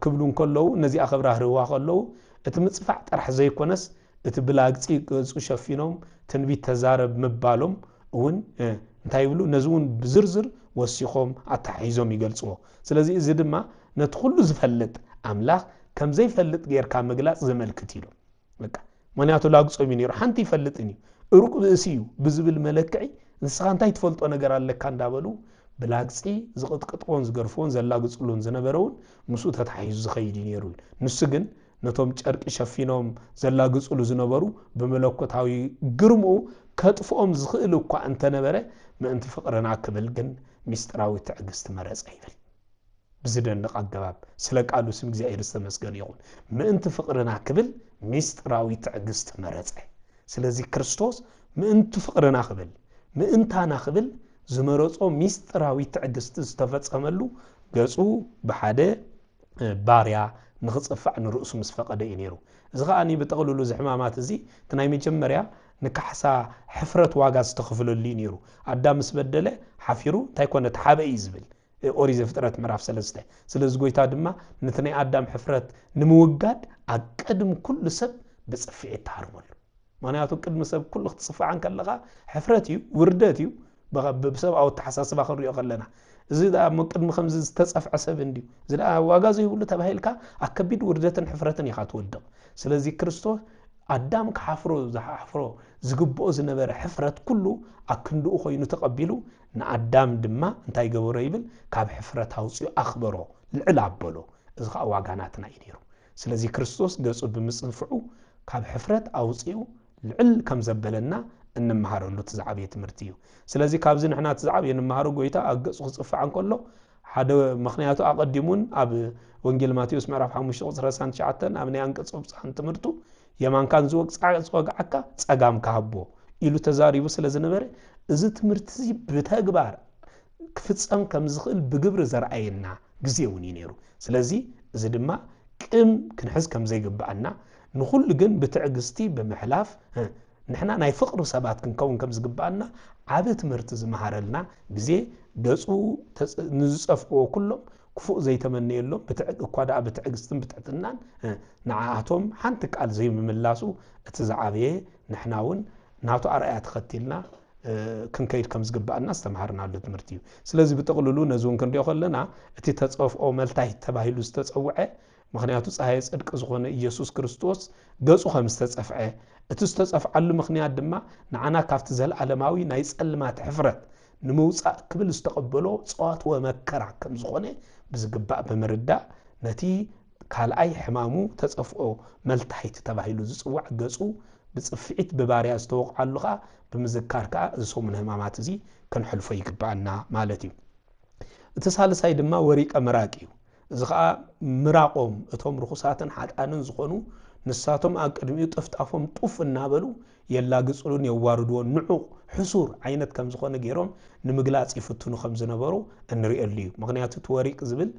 A: ክብሉን ከለው ነዚ አኽብራ ህርዋ ከለው እቲ ምጽፋዕ ጠርሕ ዘይኮነስ እቲ ብላግጺ ገጹ ሸፊኖም ትንቢት ተዛረብ መባሎም እውን እንታይ ይብሉ ነዙውን ብዝርዝር ወሲኾም አታሒዞም ይገልጽዎ ስለዚህ እዚ ድማ ነቲ ሁሉ ዝፈልጥ አምላኽ ከም ዘይፈልጥ ጌርካ መግላጽ ዘመልክት ይሉ በቃ ምክንያቱ ላግጾም ይነሩ ሓንቲ ይፈልጥኒ ሩቅ ብእሲዩ ብዝብል መለክዒ ንስኻ እንታይ ትፈልጦ ነገር ኣለካ እንዳበሉ ብላግጺ ዝቕጥቅጥዎን ዝገርፎን ዘላግጽሉን ዝነበረውን ንሱ ተታሒዙ ዝኸይድ ይነሩ ንሱ ግን ነቶም ጨርቂ ሸፊኖም ዘላግጽሉ ዝነበሩ በመለኮታዊ ግርሙ ከጥፎም ዝኽእል እኳ እንተ ነበረ ምእንቲ ፍቅርና ክብል ግን ሚስጥራዊ ትዕግስት መረጸ ይብል ብዝደንቅ አገባብ ስለ ቃሉ ስም እግዚአብሔር ተመስገን ይሁን ምእንቲ ፍቅርና ክብል ሚስጥራዊ ትዕግስት መረጸ ስለዚህ ክርስቶስ ምእንቲ ፍቅርና ክብል ምእንታና ክብል ዝመረጾ ሚስጥራዊ ትዕግስት ዝተፈጸመሉ ገጹ በሓደ ባርያ ንኽጽፋዕ ንርእሱ ምስ ፈቀደ ይነሩ እዚ ኸኣኒ ብጠቕልሉ ዝሕማማት እዚ ትናይ መጀመርያ ንካሕሳ ሕፍረት ዋጋ ዝተኸፍለሉ ይነሩ አዳም ምስ በደለ ሓፊሩ እንታይ ኮነ ተሓበይ ዝብል ኦሪት ዘፍጥረት ምዕራፍ 3 ስለዚ ጎይታ ድማ ነትናይ አዳም ሕፍረት ንምውጋድ አቀድም ኩሉ ሰብ ብጽፊዕ ይተሃርመሉ ምክንያቱ ቅድሚ ሰብ ኩሉ ክትጽፋዕን ከለኻ ሕፍረት እዩ ውርደት እዩ ብሰብኣዊ ተሓሳስባ ክንሪኦ ከለና እዚ ዳ ቅድሚ ከምዚ ዝተጸፍዐ ሰብ እንዲዩ እዚ ዳ ዋጋ ዘይብሉ ተባሂልካ አከቢድ ውርደትን ሕፍረትን ኢኻ ትወድቕ ስለዚ ክርስቶስ አዳም ከሓፍሮ ዝግብኦ ዝነበረ ሕፍረት ኩሉ አክንድኡ ኮይኑ ተቀቢሉ ንአዳም ድማ እንታይ ገበሮ ይብል ካብ ሕፍረት አውጽኡ አኽበሮ ልዕል አበሎ እዚ ኸ ዋጋናትና ይነሩ ስለዚ ክርስቶስ ገጹ ብምጽንፍዑ ካብ ሕፍረት አውጽኡ ልዕል ከም ዘበለና እንመሃረሉ ተዛዕብየ ትምህርቲ እዩ ስለዚ ካብዚ ንሕና ተዛዕብየ እንመሃሩ ጎይታ አገጹ ክጽፍዕ እንከሎ ሓደ ምኽንያቱ አቀዲሙን ኣብ ወንጌል ማቴዎስ ምዕራፍ 5 ቁጥር 39 ኣብ ናይ አንቀጽ ጽሑፍ ትምህርቱ የማንካን ዝወግዓካ ጸጋም ካህቦ ኢሉ ተዛሪቡ ስለዝነበረ እዚ ትምህርቲ በተግባር ክፍጸም ከም ዝኽእል ብግብሪ ዘርአየና ግዜ እውን ነይሩ ስለዚ እዚ ድማ ቅም ክንሕዝ ከም ዘይግባአና ንኹሉ ግን ብትዕግስቲ ብምሕላፍ ንሕና ናይ ፍቅሪ ሰባት ክንከውን ከም ዝግባአና ዓብ ትምህርቲ ዝመሃረልና ግዜ ገጹ ንዝጸፍቅዎ ኩሎም ክፉእ ዘይተመነየሎም እኳ ደኣ ብትዕግስትን ብትሕትናን ንዓኣቶም ሓንቲ ቃል ዘይምምላሱ እቲ ዝዓበየ ንሕና እውን ናቱ ኣርኣያ ተኸቲልና ክንከይድ ከም ዝግባአና ዝተምሃርናሉ ትምህርቲ እዩ ስለዚ ብጥቕልሉ ነዚ እውን ክንሪኦ ከለና እቲ ተጸፍኦ መልታይ ተባሂሉ ዝተጸውዐ ምክንያቱ ፀሃይ ጽድቅ ዝኾነ ኢየሱስ ክርስቶስ ገጹ ከም ዝተጸፍዐ እቲ ዝተጸፍዓሉ ምክንያት ድማ ንዓና ካብቲ ዘለዓለማዊ ናይ ጸልማት ሕፍረት ንምውፃእ ክብል ዝተቐበሎ ጸዋት ወመከራ ከም ዝኾነ ብዝግባእ ብምርዳእ ነቲ ካልኣይ ሕማሙ ተጸፍኦ መልታይት ተባሂሉ ዝጽዋዕ ገጹ ብጽፍዒት ብባርያ ዝተወቕዓሉ ኸዓ ብምዝካር ከዓ እዚ ሰሙን ሕማማት እዚ ክንሕልፎ ይግባአና ማለት እዩ እቲ ሳልሳይ ድማ ወሪቀ ምራቅ እዩ እዚ ኸዓ ምራቆም እቶም ርኹሳትን ሓጣንን ዝኾኑ ንሳቶም ኣብ ቅድሚኡ ጥፍጣፎም ጡፍ እናበሉ የላግጹሉን የዋርድዎን ንዑቕ ሕሱር ዓይነት ከም ዝኾነ ገይሮም ንምግላጽ ይፍትኑ ከም ዝነበሩ እንሪአሉ እዩ ምክንያቱ እቲ ወሪቅ ዝብል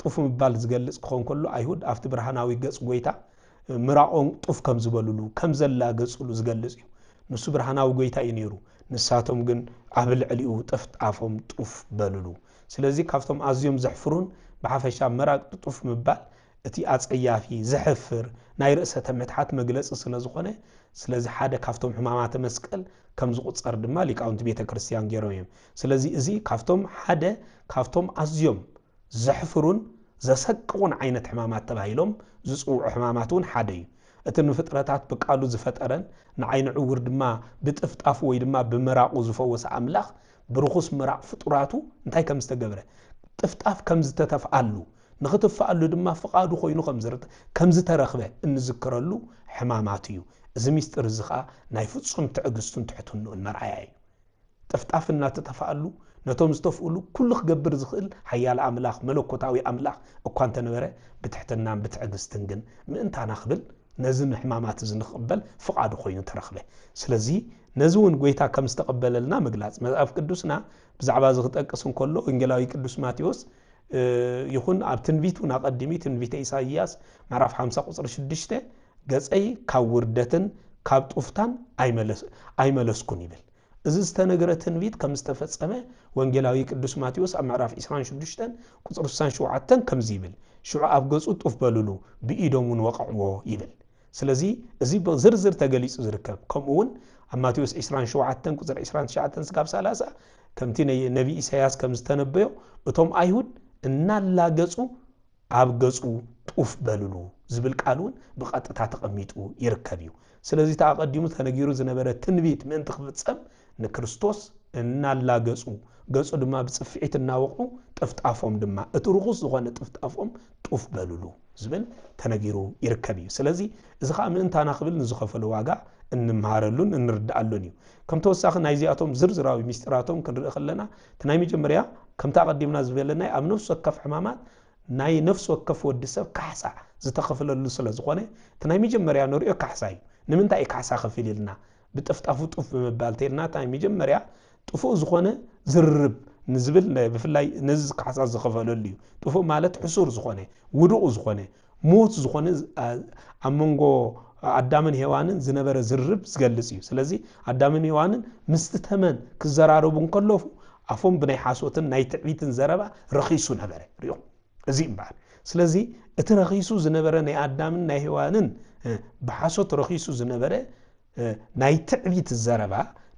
A: ጡፍ ምባል ዝገልጽ ክኾን ከሎ ኣይሁድ ኣብቲ ብርሃናዊ ገጽ ጎይታ ምራቆም ጡፍ ከም ዝበሉሉ ከም ዘላገጹሉ ዝገልጽ እዩ ንሱ ብርሃናዊ ጎይታ እዩ ነይሩ ንሳቶም ግን ኣብ ልዕሊኡ ጥፍጣፎም ጡፍ በሉሉ ስለዚ ካብቶም ኣዝዮም ዘሕፍሩን ብሓፈሻ ምራቅ ጡፍ ምባል እቲ ኣጸያፊ ዘሕፍር ናይ ርእሰ ተመትሓት መግለጽ ስለ ዝኾነ ስለዚ ሓደ ካብቶም ሕማማት መስቀል ከም ዝቁጸር ድማ ሊቃውንቲ ቤተ ክርስቲያን ገይሮም እዮም ስለዚ እዚ ካብቶም ሓደ ካብቶም ኣዝዮም ዘሕፍሩን ዘሰቅቑን ዓይነት ሕማማት ተባሂሎም ዝጽውዑ ሕማማት እውን ሓደ እዩ እቲ ንፍጥረታት ብቃሉ ዝፈጠረን ንዓይኒ ዕውር ድማ ብጥፍጣፉ ወይ ድማ ብምራቁ ዝፈወሰ ኣምላኽ ብርኹስ ምራቅ ፍጡራቱ እንታይ ከም ዝተገብረ ጥፍጣፍ ከም ዝተተፍአሉ ንኽትፍአሉ ድማ ፍቃዱ ኮይኑ ከም ዝተረኽበ እንዝክረሉ ሕማማት እዩ እዚ ምስጢር እዚ ኸዓ ናይ ፍጹም ትዕግስቱን ትሕትንኡን መርኣያ እዩ ጥፍጣፍ እናተተፍአሉ ነቶም ዝተፍኡሉ ኩሉ ክገብር ዝኽእል ሓያል ኣምላኽ መለኮታዊ ኣምላኽ እኳ እንተነበረ ብትሕትናን ብትዕግስትን ግን ምእንታና ክብል ነዚ ሕማማት እዚ ንኽቕበል ፍቃዱ ኮይኑ ተረኽበ ስለዚ ነዚ እውን ጎይታ ከም ዝተቐበለልና ምግላጽ መጽሓፍ ቅዱስና ብዛዕባ እዚ ክጠቅስ እንከሎ ወንጌላዊ ቅዱስ ማቴዎስ ይኹን ኣብ ትንቢቱ ናቀድሚ ትንቢተ ኢሳይያስ ምዕራፍ 50 ቁጽሪ 6 ገጸይ ካብ ውርደትን ካብ ጡፍታን ኣይመለስኩን ይብል እዚ ዝተነገረ ትንቢት ከም ዝተፈጸመ ወንጌላዊ ቅዱስ ማቴዎስ ኣብ ምዕራፍ 26 ቁጽሪ 67 ከምዚ ይብል ሽዑ ኣብ ገጹ ጡፍ በሉሉ ብኢዶም እውን ወቕዕዎ ይብል ስለዚ እዚ ብዝርዝር ተገሊጹ ዝርከብ ከምኡውን ኣብ ማቴዎስ 27 ቁጽሪ 29 እስካብ 30 ከምቲ ነቢ ኢሳይያስ ከም ዝተነበዮ እቶም ኣይሁድ እናላገጹ ኣብ ገጹ ጡፍ በሉሉ ዝብል ቃል እውን ብቐጥታ ተቐሚጡ ይርከብ እዩ ስለዚ ተቐዲሙ ተነጊሩ ዝነበረ ትንቢት ምእንቲ ክፍጸም ንክርስቶስ እናላገጹ ገጹ ድማ ብጽፍዒት እናወቕዑ ጥፍጣፎም ድማ እቲ ርኹስ ዝኾነ ጥፍጣፎም ጡፍ በሉሉ ዝብል ተነጊሩ ይርከብ እዩ ስለዚ እዚ ኸዓ ምእንታና ክብል ንዝኸፈለ ዋጋ እንምሃረሉን እንርዳኣሉን እዩ ከም ተወሳኺ ናይ ዚኣቶም ዝርዝራዊ ሚስጥራቶም ክንርኢ ከለና እቲ ናይ መጀመርያ ከምታ ቀዲምና ዝበለና ኣብ ነፍሲ ወከፍ ሕማማት ናይ ነፍሲ ወከፍ ወዲ ሰብ ካሕሳ ዝተኸፈለሉ ስለ ዝኾነ እቲ ናይ መጀመርያ ንሪኦ ካሕሳ እዩ ንምንታይ ካሕሳ ኸፊል ኢልና ብጥፍጣፉ ጡፍ ብምባል ተይልና ናይ መጀመርያ ጥፉእ ዝኾነ ዝርርብ ንዝብል ብፍላይ ነዚ ካሕሳ ዝኸፈለሉ እዩ ጥፉእ ማለት ሕሱር ዝኾነ ውዱቕ ዝኾነ ሞት ዝኾነ ኣብ መንጎ ኣዳምን ሄዋንን ዝነበረ ዝርርብ ዝገልጽ እዩ ስለዚ ኣዳምን ሄዋንን ምስቲ ተመን ክዘራረቡ እንከለፉ ኣፎም ብናይ ሓሶትን ናይ ትዕቢትን ዘረባ ረኺሱ ነበረ ሪኦ እዚ እምበኣር ስለዚ እቲ ረኺሱ ዝነበረ ናይ ኣዳምን ናይ ሄዋንን ብሓሶት ረኺሱ ዝነበረ ናይ ትዕቢት ዘረባ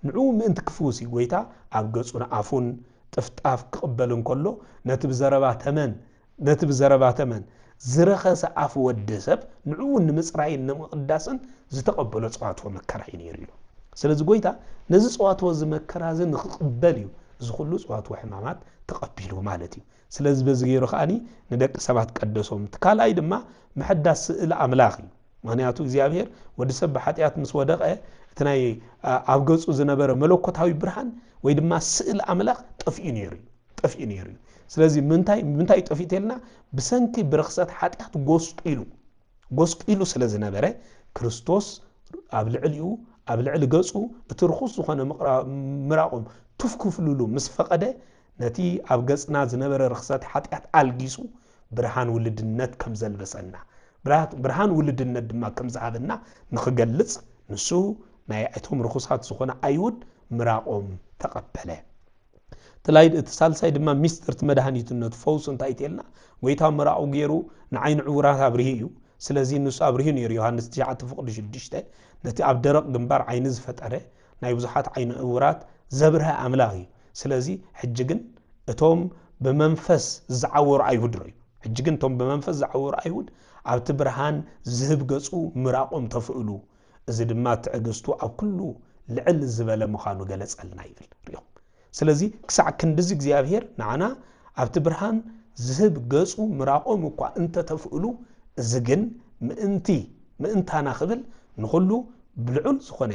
A: ንዑ ምእንቲ ክፍውስ ጎይታ ኣብ ገጹን ኣፉን ጥፍጣፍ ክቕበል እንከሎ ነቲ ብዘረባ ተመን ዝረኸሰ ኣፍ ወዲ ሰብ ንዑ ንምጽራይን ንምቕዳስን ዝተቐበሎ ጽዋትዎ መከራ እዩ ነይሩ እዩ ስለዚ ጎይታ ነዚ ጽዋትዎ ዝመከራ ዝ ንኽቕበል እዩ እዚ ኩሉ ጽዋትዎ ሕማማት ተቐቢሉ ማለት እዩ ስለዚ በዚ ገይሩ ኸዓኒ ንደቂ ሰባት ቀደሶም ትካልኣይ ድማ ምሕዳስ ስእሊ ኣምላኽ እዩ ምክንያቱ እግዚኣብሔር ወዲ ሰብ ብሓጢኣት ምስ ወደቐ እቲ ናይ ኣብ ገጹ ዝነበረ መለኮታዊ ብርሃን ወይ ድማ ስእሊ ኣምላኽ ጠፊኡ ነይሩ እዩ ስለዚ ምንታይ ጠፊኡ ተልና ብሰንኪ ብርኽሰት ሓጢኣት ጎስቂሉ ስለ ዝነበረ ክርስቶስ ኣብ ልዕሊ ገጹ እቲ ርኹስ ዝኾነ ምራቆም ቱፍ ክፍልሉ ምስ ፈቐደ نتي أبجسنا زنبر رخصات حتيات ألجيسو برهان ولدنت كم زلبسنا برهان ولدنت ما كم زعبنا نخجلص نسو نايعتهم رخصات سخونة أيود مراقهم تقبله تلايد اتصال سايد ما مستر تمدهانيت النت فوز انت ايتلنا ويتا مراقو غيرو نعين عورات ابرهيو سلازي نسو ابرهيو نير يوحنس 9 فقد 6 نتي اب درق جنبار عين زفتره ناي بزحات عين عورات زبرها املاغي سلازي حججن اتوم بمنفس زعور ايهود ري حججن توم بمنفس زعور ايهود ابت برهان زهب قصو مراقهم تفعلوا اذا دما تعجزتو اب كله لعل زبله مخانو ገለጸልና ይብል ريهم سلازي كسع كندز እግዚአብሔር نعنا ابت برهان زهب قصو مراقهم እኳ انت تفعلوا زغن ምእንታና خبل نخلو بلعل ዝኾነ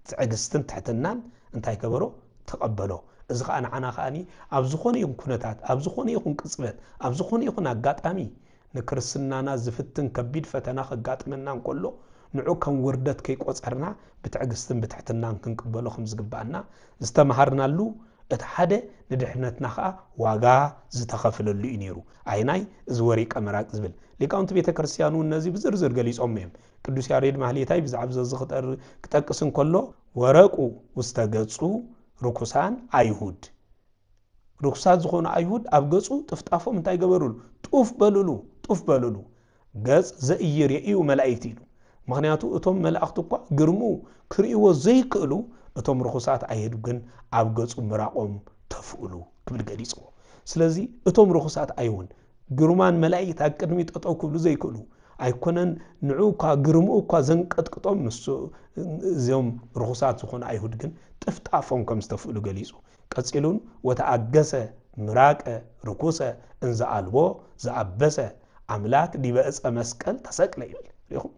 A: تعجزتن تحتنان انتي كبرو تقبلو إذا أنا عنا خاني أبزخوني يكون كنتات أبزخوني يكون كسبت أبزخوني يكون أجات أمي نكرسنا ناس فتن كبيد فتنا خجات منا كله نعوكم وردت كيك وصرنا بتعجستن بتحتنا كنقبلو خمس جبانا استمهرنا له اتحدى ندحنتنا خا واغا زتخفل اللي ينيرو عيناي زوري كاميرا زبل ليكاونت بيت كريستيانو النزي بزرزر غليص امم قدوس ياريد ماحليتاي بزعب زخطر كتقسن كله ورقو وستغصو ركوسان أيهود ركوسات زخون أيهود أبغصو تفتافو منتاي جبرول طوف بلولو غص زئير يئيو ملائكتيلو مغنياتو اتوم ملائكتو قا غرمو كريو زيكلو اتوم ركوسات أيهود جن أبغصو مراقوم تفؤلو كبل غليصو سلازي اتوم ركوسات أيهون غرمان ملائكت اقدمي تطاو كبل زيكلو أيكونن نعوكا غرموكا زنقطقطوم نسو زيوم رخصات زخون أيهود جن تفتافهم كم استفؤلو غليصو قصيلون وتعجس مراق ركوسه انز البو زعبسه املاك دي بأص مسقل تسقل يبل يخو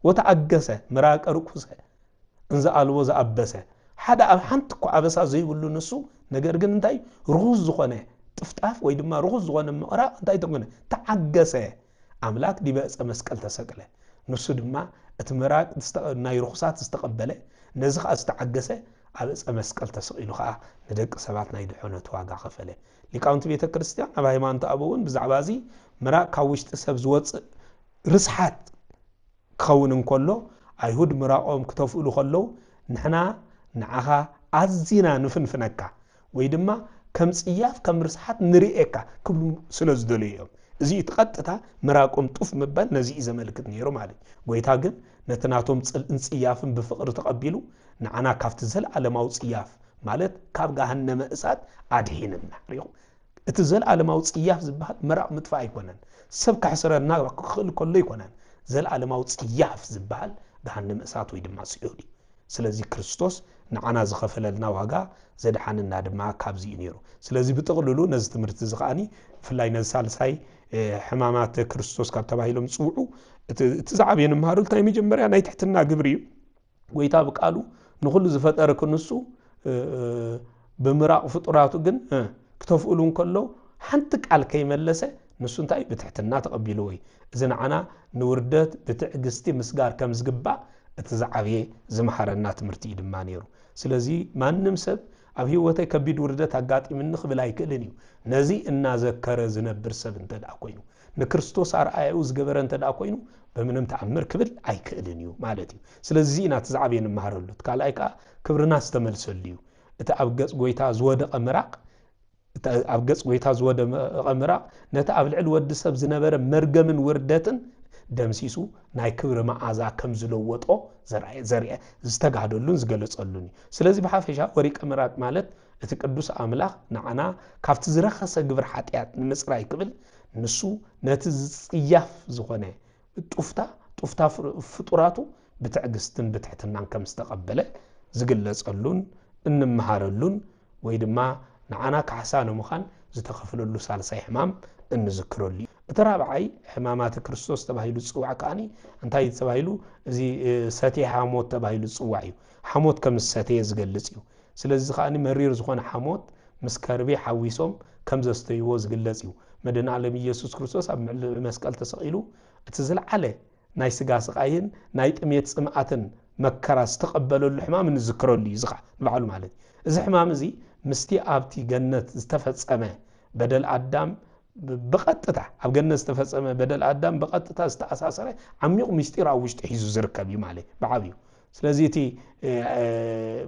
A: وتعجس مراق ركوسه انز البو زعبسه حدا حنت كو ابسا زيبلو نسو ነገር ግን እንታይ ሩዝ ዝኾነ ጥፍጣፍ ወይ ድማ ሩዝ ዝኾነ መራ እንታይ ተገነ ተዓገሰ አምላክ دي بأص مسقل تسقل نسو ድማ اتمراق ናይ رخصات استقبله نزخ استعجسه عبس مسقل تسقيلو خا ندق سبات ناي دحونت واغا خفله ليقاونت بيت كريستيان ابا هيمانت ابوون بزعبازي مرا كاوشت سب زوص رسحات كون انكلو ايهود مراقوم كتفؤلو خلو نحنا نعها ازينا نفنفنكا ويدما كم صياف كم رسحات نريئكا كل سلازدليو زي تقطتا مراقوم طف مبال نزي زملكت نيرو مالي ويتا ግን ነተናቶም ጽንጽያፍን በፍቅር ተቀቢሉ نعنا كافت زل على موت صياف مالت كاب جهنم اسات ادهيننا ريو اتزل على موت صياف زبال مرق مطفى يكونن سبك حسرنا كل كله يكونن زل على موت صياف زبال جهنم اسات ويدما سيودي سلازي كريستوس نعنا زخفللنا واغا زدحاننا دما كابزي نيرو سلازي بتقللو نز تمرت زقاني فلاي نزالساي حمامات كريستوس كاب تبايلهم صوعو تزعبين مهارل تاي مجمريا ناي تحتنا غبري ويتا بقالو نخل زفطر كنسو بمراق فطراتو جن كتفؤلون كله حنت قال كيملسه نسو انتاي بتحتنا تقبيلو وي اذا انا نوردت بتعجستي مسغار كم زغبا اتزعبيه زمحرنا تمرتي دما نيرو سلازي مانم سب اب هيوتي كبيد وردت اغاطي من خبل ايكلنيو نزي ان ذكر زنبر سب انت دا كوينو نكريستوس ارآيو زغبر انت دا كوينو بمنم تعمر كبل ايكلنيو مالتي سلازي نا تزعبين مهارلوت كالايكا كبرنا استملسليو اتا ابغص غويتا زوده امراق اتا ابغص غويتا زوده امراق نتا ابلعل ود سب زنبر مرغمن وردتن دمسيسو ناي كبر معازا كم زلوطو زرع زتغادلون زغلصلوني سلازي بحافشا وريق امراق مالت እቲ ቅዱስ አምላኽ نعنا ካፍቲ ዝረኸሰ ግብር ኃጢያት ንምጽራይ ክብል ንሱ ነቲ ዝጽያፍ ዝኾነ ጡፍታ ፍጡራቱ ብትዕግስትን ብትሕትናን ከም ዝተቀበለ ዝግለጸሉን እንመሃረሉን ወይ ድማ نعنا ካሕሳነ ምኻን ዝተኸፍለሉ ሳልሳይ ሕማም እንዝክረሉ እተራብዓይ ሕማማት ክርስቶስ ተባሂሉ ጽዋዕ ካኒ እንታይ ተባሂሉ እዚ ሰቲ ሓሞት ተባሂሉ ጽዋዕ እዩ ሓሞት ከም ሰቲ ዝገልጽ እዩ ስለዚህ ካኒ መሪር ዝኾነ ሓሞት መስከርቤ ሓዊሶም ከም ዘስተይዎ ዝግለጽ እዩ መድኃኔ ዓለም ኢየሱስ ክርስቶስ ኣብ መስቀል ተሰቂሉ እቲ ዝለዓለ ናይ ስጋ ስቃይን ናይ ጥሜት ጽምዓትን መከራ ዝተቀበለሉ ሕማም እንዝክረሉ እዩ ዝኻ ባዕሉ ማለት እዚ ሕማም እዚ مستي أبتي جنة استفسمه بدل آدم بقطتا أب جنة استفسمه بدل آدم بقطتا استأساسره عميق مستير أو وشت حيزو زركب يماله بعبيو سلازيتي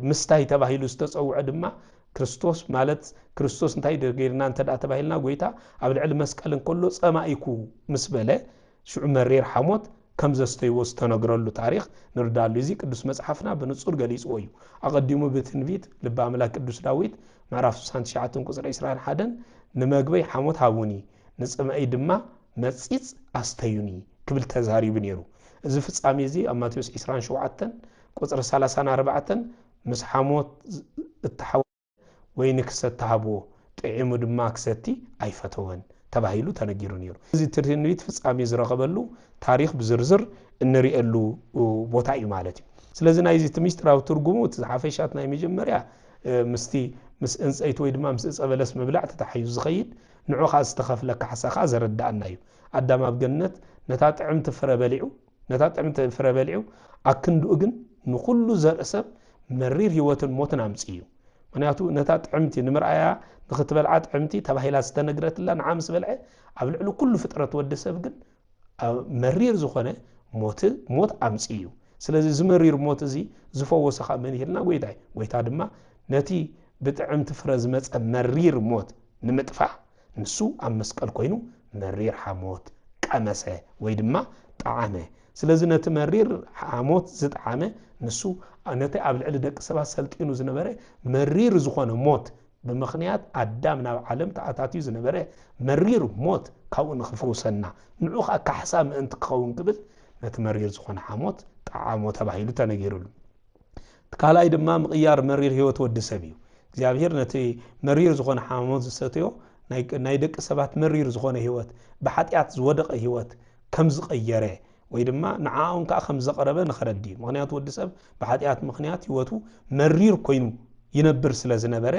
A: مستاي تباهيلو استتصوع دما كريستوس مالت كريستوس انتاي غيرنا انت دا تباهيلنا غويتا اب العلم مسقلن كله صمايكو مسبله شعو مرير حموت كم زستيوس تنغرلو تاريخ نردالو زي قدس مصحفنا بنصور غليصو እዩ اقدمو بتنبيت لب املاك قدس داويد معرف 69 قصر اسرائيل حدن نمغبي حموت هاوني نصمعي دما مصيص استيوني كبل تزاري بنيرو እዚ ፍጻሜ እዚ ኣብ ማቴዎስ 27 ቁጥር 34 ምስ ሓሞት እተሓወ ወይ ንክሰት ተሃብዎ ጥዒሙ ድማ ክሰቲ ኣይፈተወን ተባሂሉ ተነጊሩ ነይሩ እዚ ትርኢት ፍጻሜ ዝረኸበሉ ታሪኽ ብዝርዝር እንሪኤሉ ቦታ እዩ ማለት እዩ ስለዚ ናይ እዚ ትምስጥራዊ ትርጉሙ ተሓፈሻት ናይ መጀመርያ ምስቲ ምስ እንፀይት ወይ ድማ ምስ ፀበለስ መብላዕ ተታሓዩ ዝኸይድ ንዑኻ ዝተኸፍለካ ሓሳኻ ዘረዳእና እዩ ኣዳም ኣብ ገነት ነታ ጥዕምቲ ፍረ በሊዑ ነታ ጥዕምቲ ፍረ በሊዑ ኣክንዱ ግን ንኹሉ ዘርእሰብ መሪር ህይወትን ሞትን ኣምጽዩ ምክንያቱ ነታ ጥዕምቲ ንምርኣያ ንኽትበልዓ ጥዕምቲ ተባሂላ ዝተነግረትላ ንዓምስ በልዐ ኣብ ልዕሊ ኩሉ ፍጥረት ወደሰብ ግን መሪር ዝኾነ ሞት ኣምጽዩ ስለዚ ዝመሪር ሞት እዚ ዝፈወሰኻ መን ይልና ጎይታ ድማ ነቲ ብጥዕምቲ ፍረ ዝመጸ መሪር ሞት ንምጥፋዕ ንሱ ኣብ መስቀል ኮይኑ መሪር ሓሞት ቀመሰ ወይ ድማ ጣዓመ ስለዚ ነቲ መሪር ሓሞት ዝጣዓመ ንሱ ነቲ ኣብ ልዕሊ ደቂ ሰባት ሰልጢኑ ዝነበረ መሪር ዝኾነ ሞት ብምኽንያት ኣዳም ናብ ዓለም ተኣታትዩ ዝነበረ መሪር ሞት ካብኡ ንኽፈውሰና ንዑ ካሕሳ ምእንቲ ክኸውን ክብል ነቲ መሪር ዝኾነ ሓሞት ጣዓሞ ተባሂሉ ተነጊሩሉ ካልኣይ ድማ ምቕያር መሪር ህይወት ወዲ ሰብ እዩ እግዚአብሔር ነቲ መሪር ዝኾነ ሓሞት ዝሰትዮ ናይ ደቂ ሰባት መሪር ዝኾነ ህይወት ብሓጢኣት ዝወደቀ ህይወት ከም ዝቀየረ ወይ ድማ ንዓኦም ከዓ ከም ዘቀረበ ንኽረዲ ምክንያቱ ወዲ ሰብ ብሓጢኣት ምክንያት ህይወቱ መሪር ኮይኑ ይነብር ስለ ዝነበረ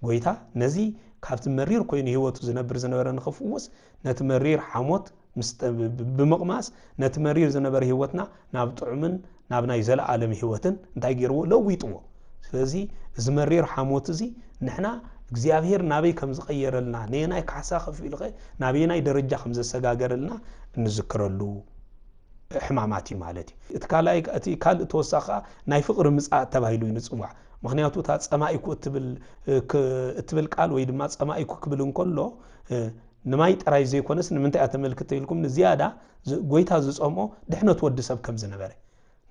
A: ጎይታ ነዚ ካብቲ መሪር ኮይኑ ህይወቱ ዝነበረ ንኽፍወስ ነቲ መሪር ሓሞት ብምቕማስ ነቲ መሪር ዝነበረ ህይወትና ናብ ጥዑምን ናብ ናይ ዘለዓለም ህይወትን እንታይ ገይርዎ ለዊጥዎ ስለዚ እዚ መሪር ሓሞት እዚ ንሕና እግዚአብሔር ናበይ ከም ዝቀየረልና ነናይ ካሕሳ ከፊልኸ ናበይ ደረጃ ከም ዘሰጋገረልና እንዝክረሉ ሕማማት ማለት እዩ እቲ ካልእ ተወሳኺ ናይ ፍቅሪ ምጽኣት ተባሂሉ ይንጽዋዕ ምክንያቱ ታ ጸማኢኩ እትብል ቃል ወይ ድማ ጸማኢኩ ክብል እንከሎ ንማይ ጥራይ ዘይኮነስ ንምንታይ ኣተመልክተ ኢልኩም ንዝያዳ ጎይታ ዝጾምኦ ድሕነት ወዲ ሰብ ከም ዝነበረ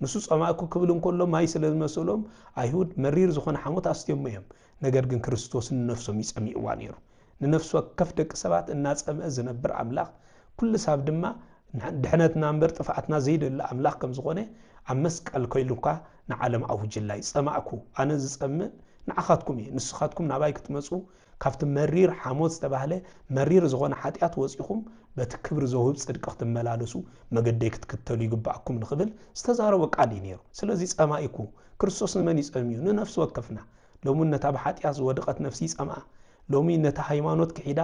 A: ንሱ ጸማኢኩ ክብል እንከሎ ማይ ስለ ዝመስሎም ኣይሁድ መሪር ዝኾነ ሓሞት ኣስትዮም እዮም ነገር ግን ክርስቶስ ንነፍሶም ይጸሚዕዋ ነይሩ ንነፍሱ ከፍ ደቂ ሰባት እናጸምዐ ዝነብር ኣምላኽ ኩሉ ሰብ ድማ ድሕነትና እምበር ጥፋኣትና ዘይደለ ኣምላኽ ከም ዝኾነ ኣብ መስቀል ኮይሉካ ንዓለም ኣውጅላይ ጸማዕኩ ኣነ ዝጸምዕ ንዓኻትኩም እየ ንስኻትኩም ናባይ ክትመጹ ካብቲ መሪር ሓሞት ዝተባህለ መሪር ዝኾነ ሓጢኣት ወፂኹም በቲ ክብሪ ዘውህብ ጽድቂ ክትመላለሱ መገደይ ክትክተሉ ይግባኣኩም ንኽብል ዝተዛረበ ቃል እዩ ነይሩ ስለዚ ጸማኢኩ ክርስቶስ ንመን ይጸምዩ ንነፍሲ ወከፍና ሎሚ ነታ ብሓጢኣት ዝወደቐት ነፍሲ ይጸምዓ ሎሚ ነታ ሃይማኖት ክሒዳ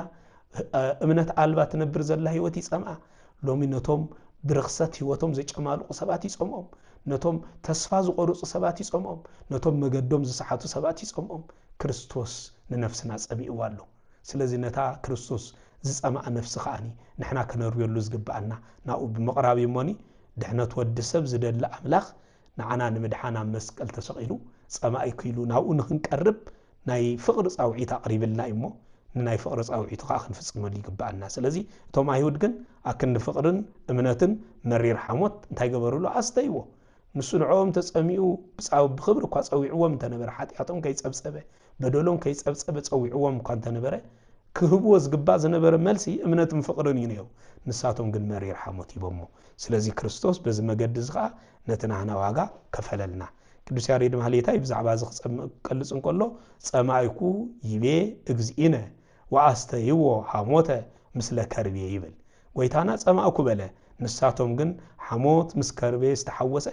A: እምነት ኣልባ ትነብር ዘላ ህይወት ይጸምዓ ሎሚ ነቶም ብርኽሰት ህይወቶም ዘጨማልቁ ሰባት ይጸምኦም ነቶም ተስፋ ዝቆርጹ ሰባት ይጸምኦም ነቶም መገዶም ዝሰሓቱ ሰባት ይጸምኦም ክርስቶስ ንነፍስና ጸሚዕዋ ኣሎ ስለዚ ነታ ክርስቶስ ዝጸምዓ ነፍሲ ኸኣኒ ንሕና ከነርየሉ ዝግባአና ናኡ ብምቕራብ እሞኒ ድሕነት ወዲ ሰብ ዝደለ ኣምላኽ ንዓና ንምድሓና መስቀል ተሰቒሉ ጸማኢኩ ኢሉ ናኡ ንኽንቀርብ ናይ ፍቕሪ ጻውዒት ኣቕሪብልና እሞ ንናይ ፍቕሪ ጻውዒቱ ከዓ ክንፍጽመሉ ይግባአና ስለዚ እቶም ኣይሁድ ግን ኣክንዲ ፍቕርን እምነትን መሪር ሓሞት እንታይ ገበሩሉ ኣስተይዎ ንሱ ንዖም ተጸሚኡ ብኽብሪ እኳ ጸዊዕዎም እንተነበረ ሓጢኣቶም ከይጸብጸበ በደሎም ከይጸብጸበ ጸዊዕዎም እኳ እንተነበረ ክህብዎ ዝግባእ ዝነበረ መልሲ እምነትን ፍቕርን እዩ ነይሩ ንሳቶም ግን መሪር ሓሞት ይቦሞ ስለዚ ክርስቶስ በዚ መገዲ እዚ ከዓ ነቲ ናህና ዋጋ ከፈለልና ቅዱስ ያሬድ ማህሌታይ ብዛዕባ እዚ ክገልጽ እንከሎ ጸማኢኩ ይቤ እግዚእነ ወአስተይዎ ሓሞተ ምስለ ከርቤ ይብል ጎይታና ጸማኢኩ በለ ንሳቶም ግን ሓሞት ምስ ከርቤ ዝተሓወሰ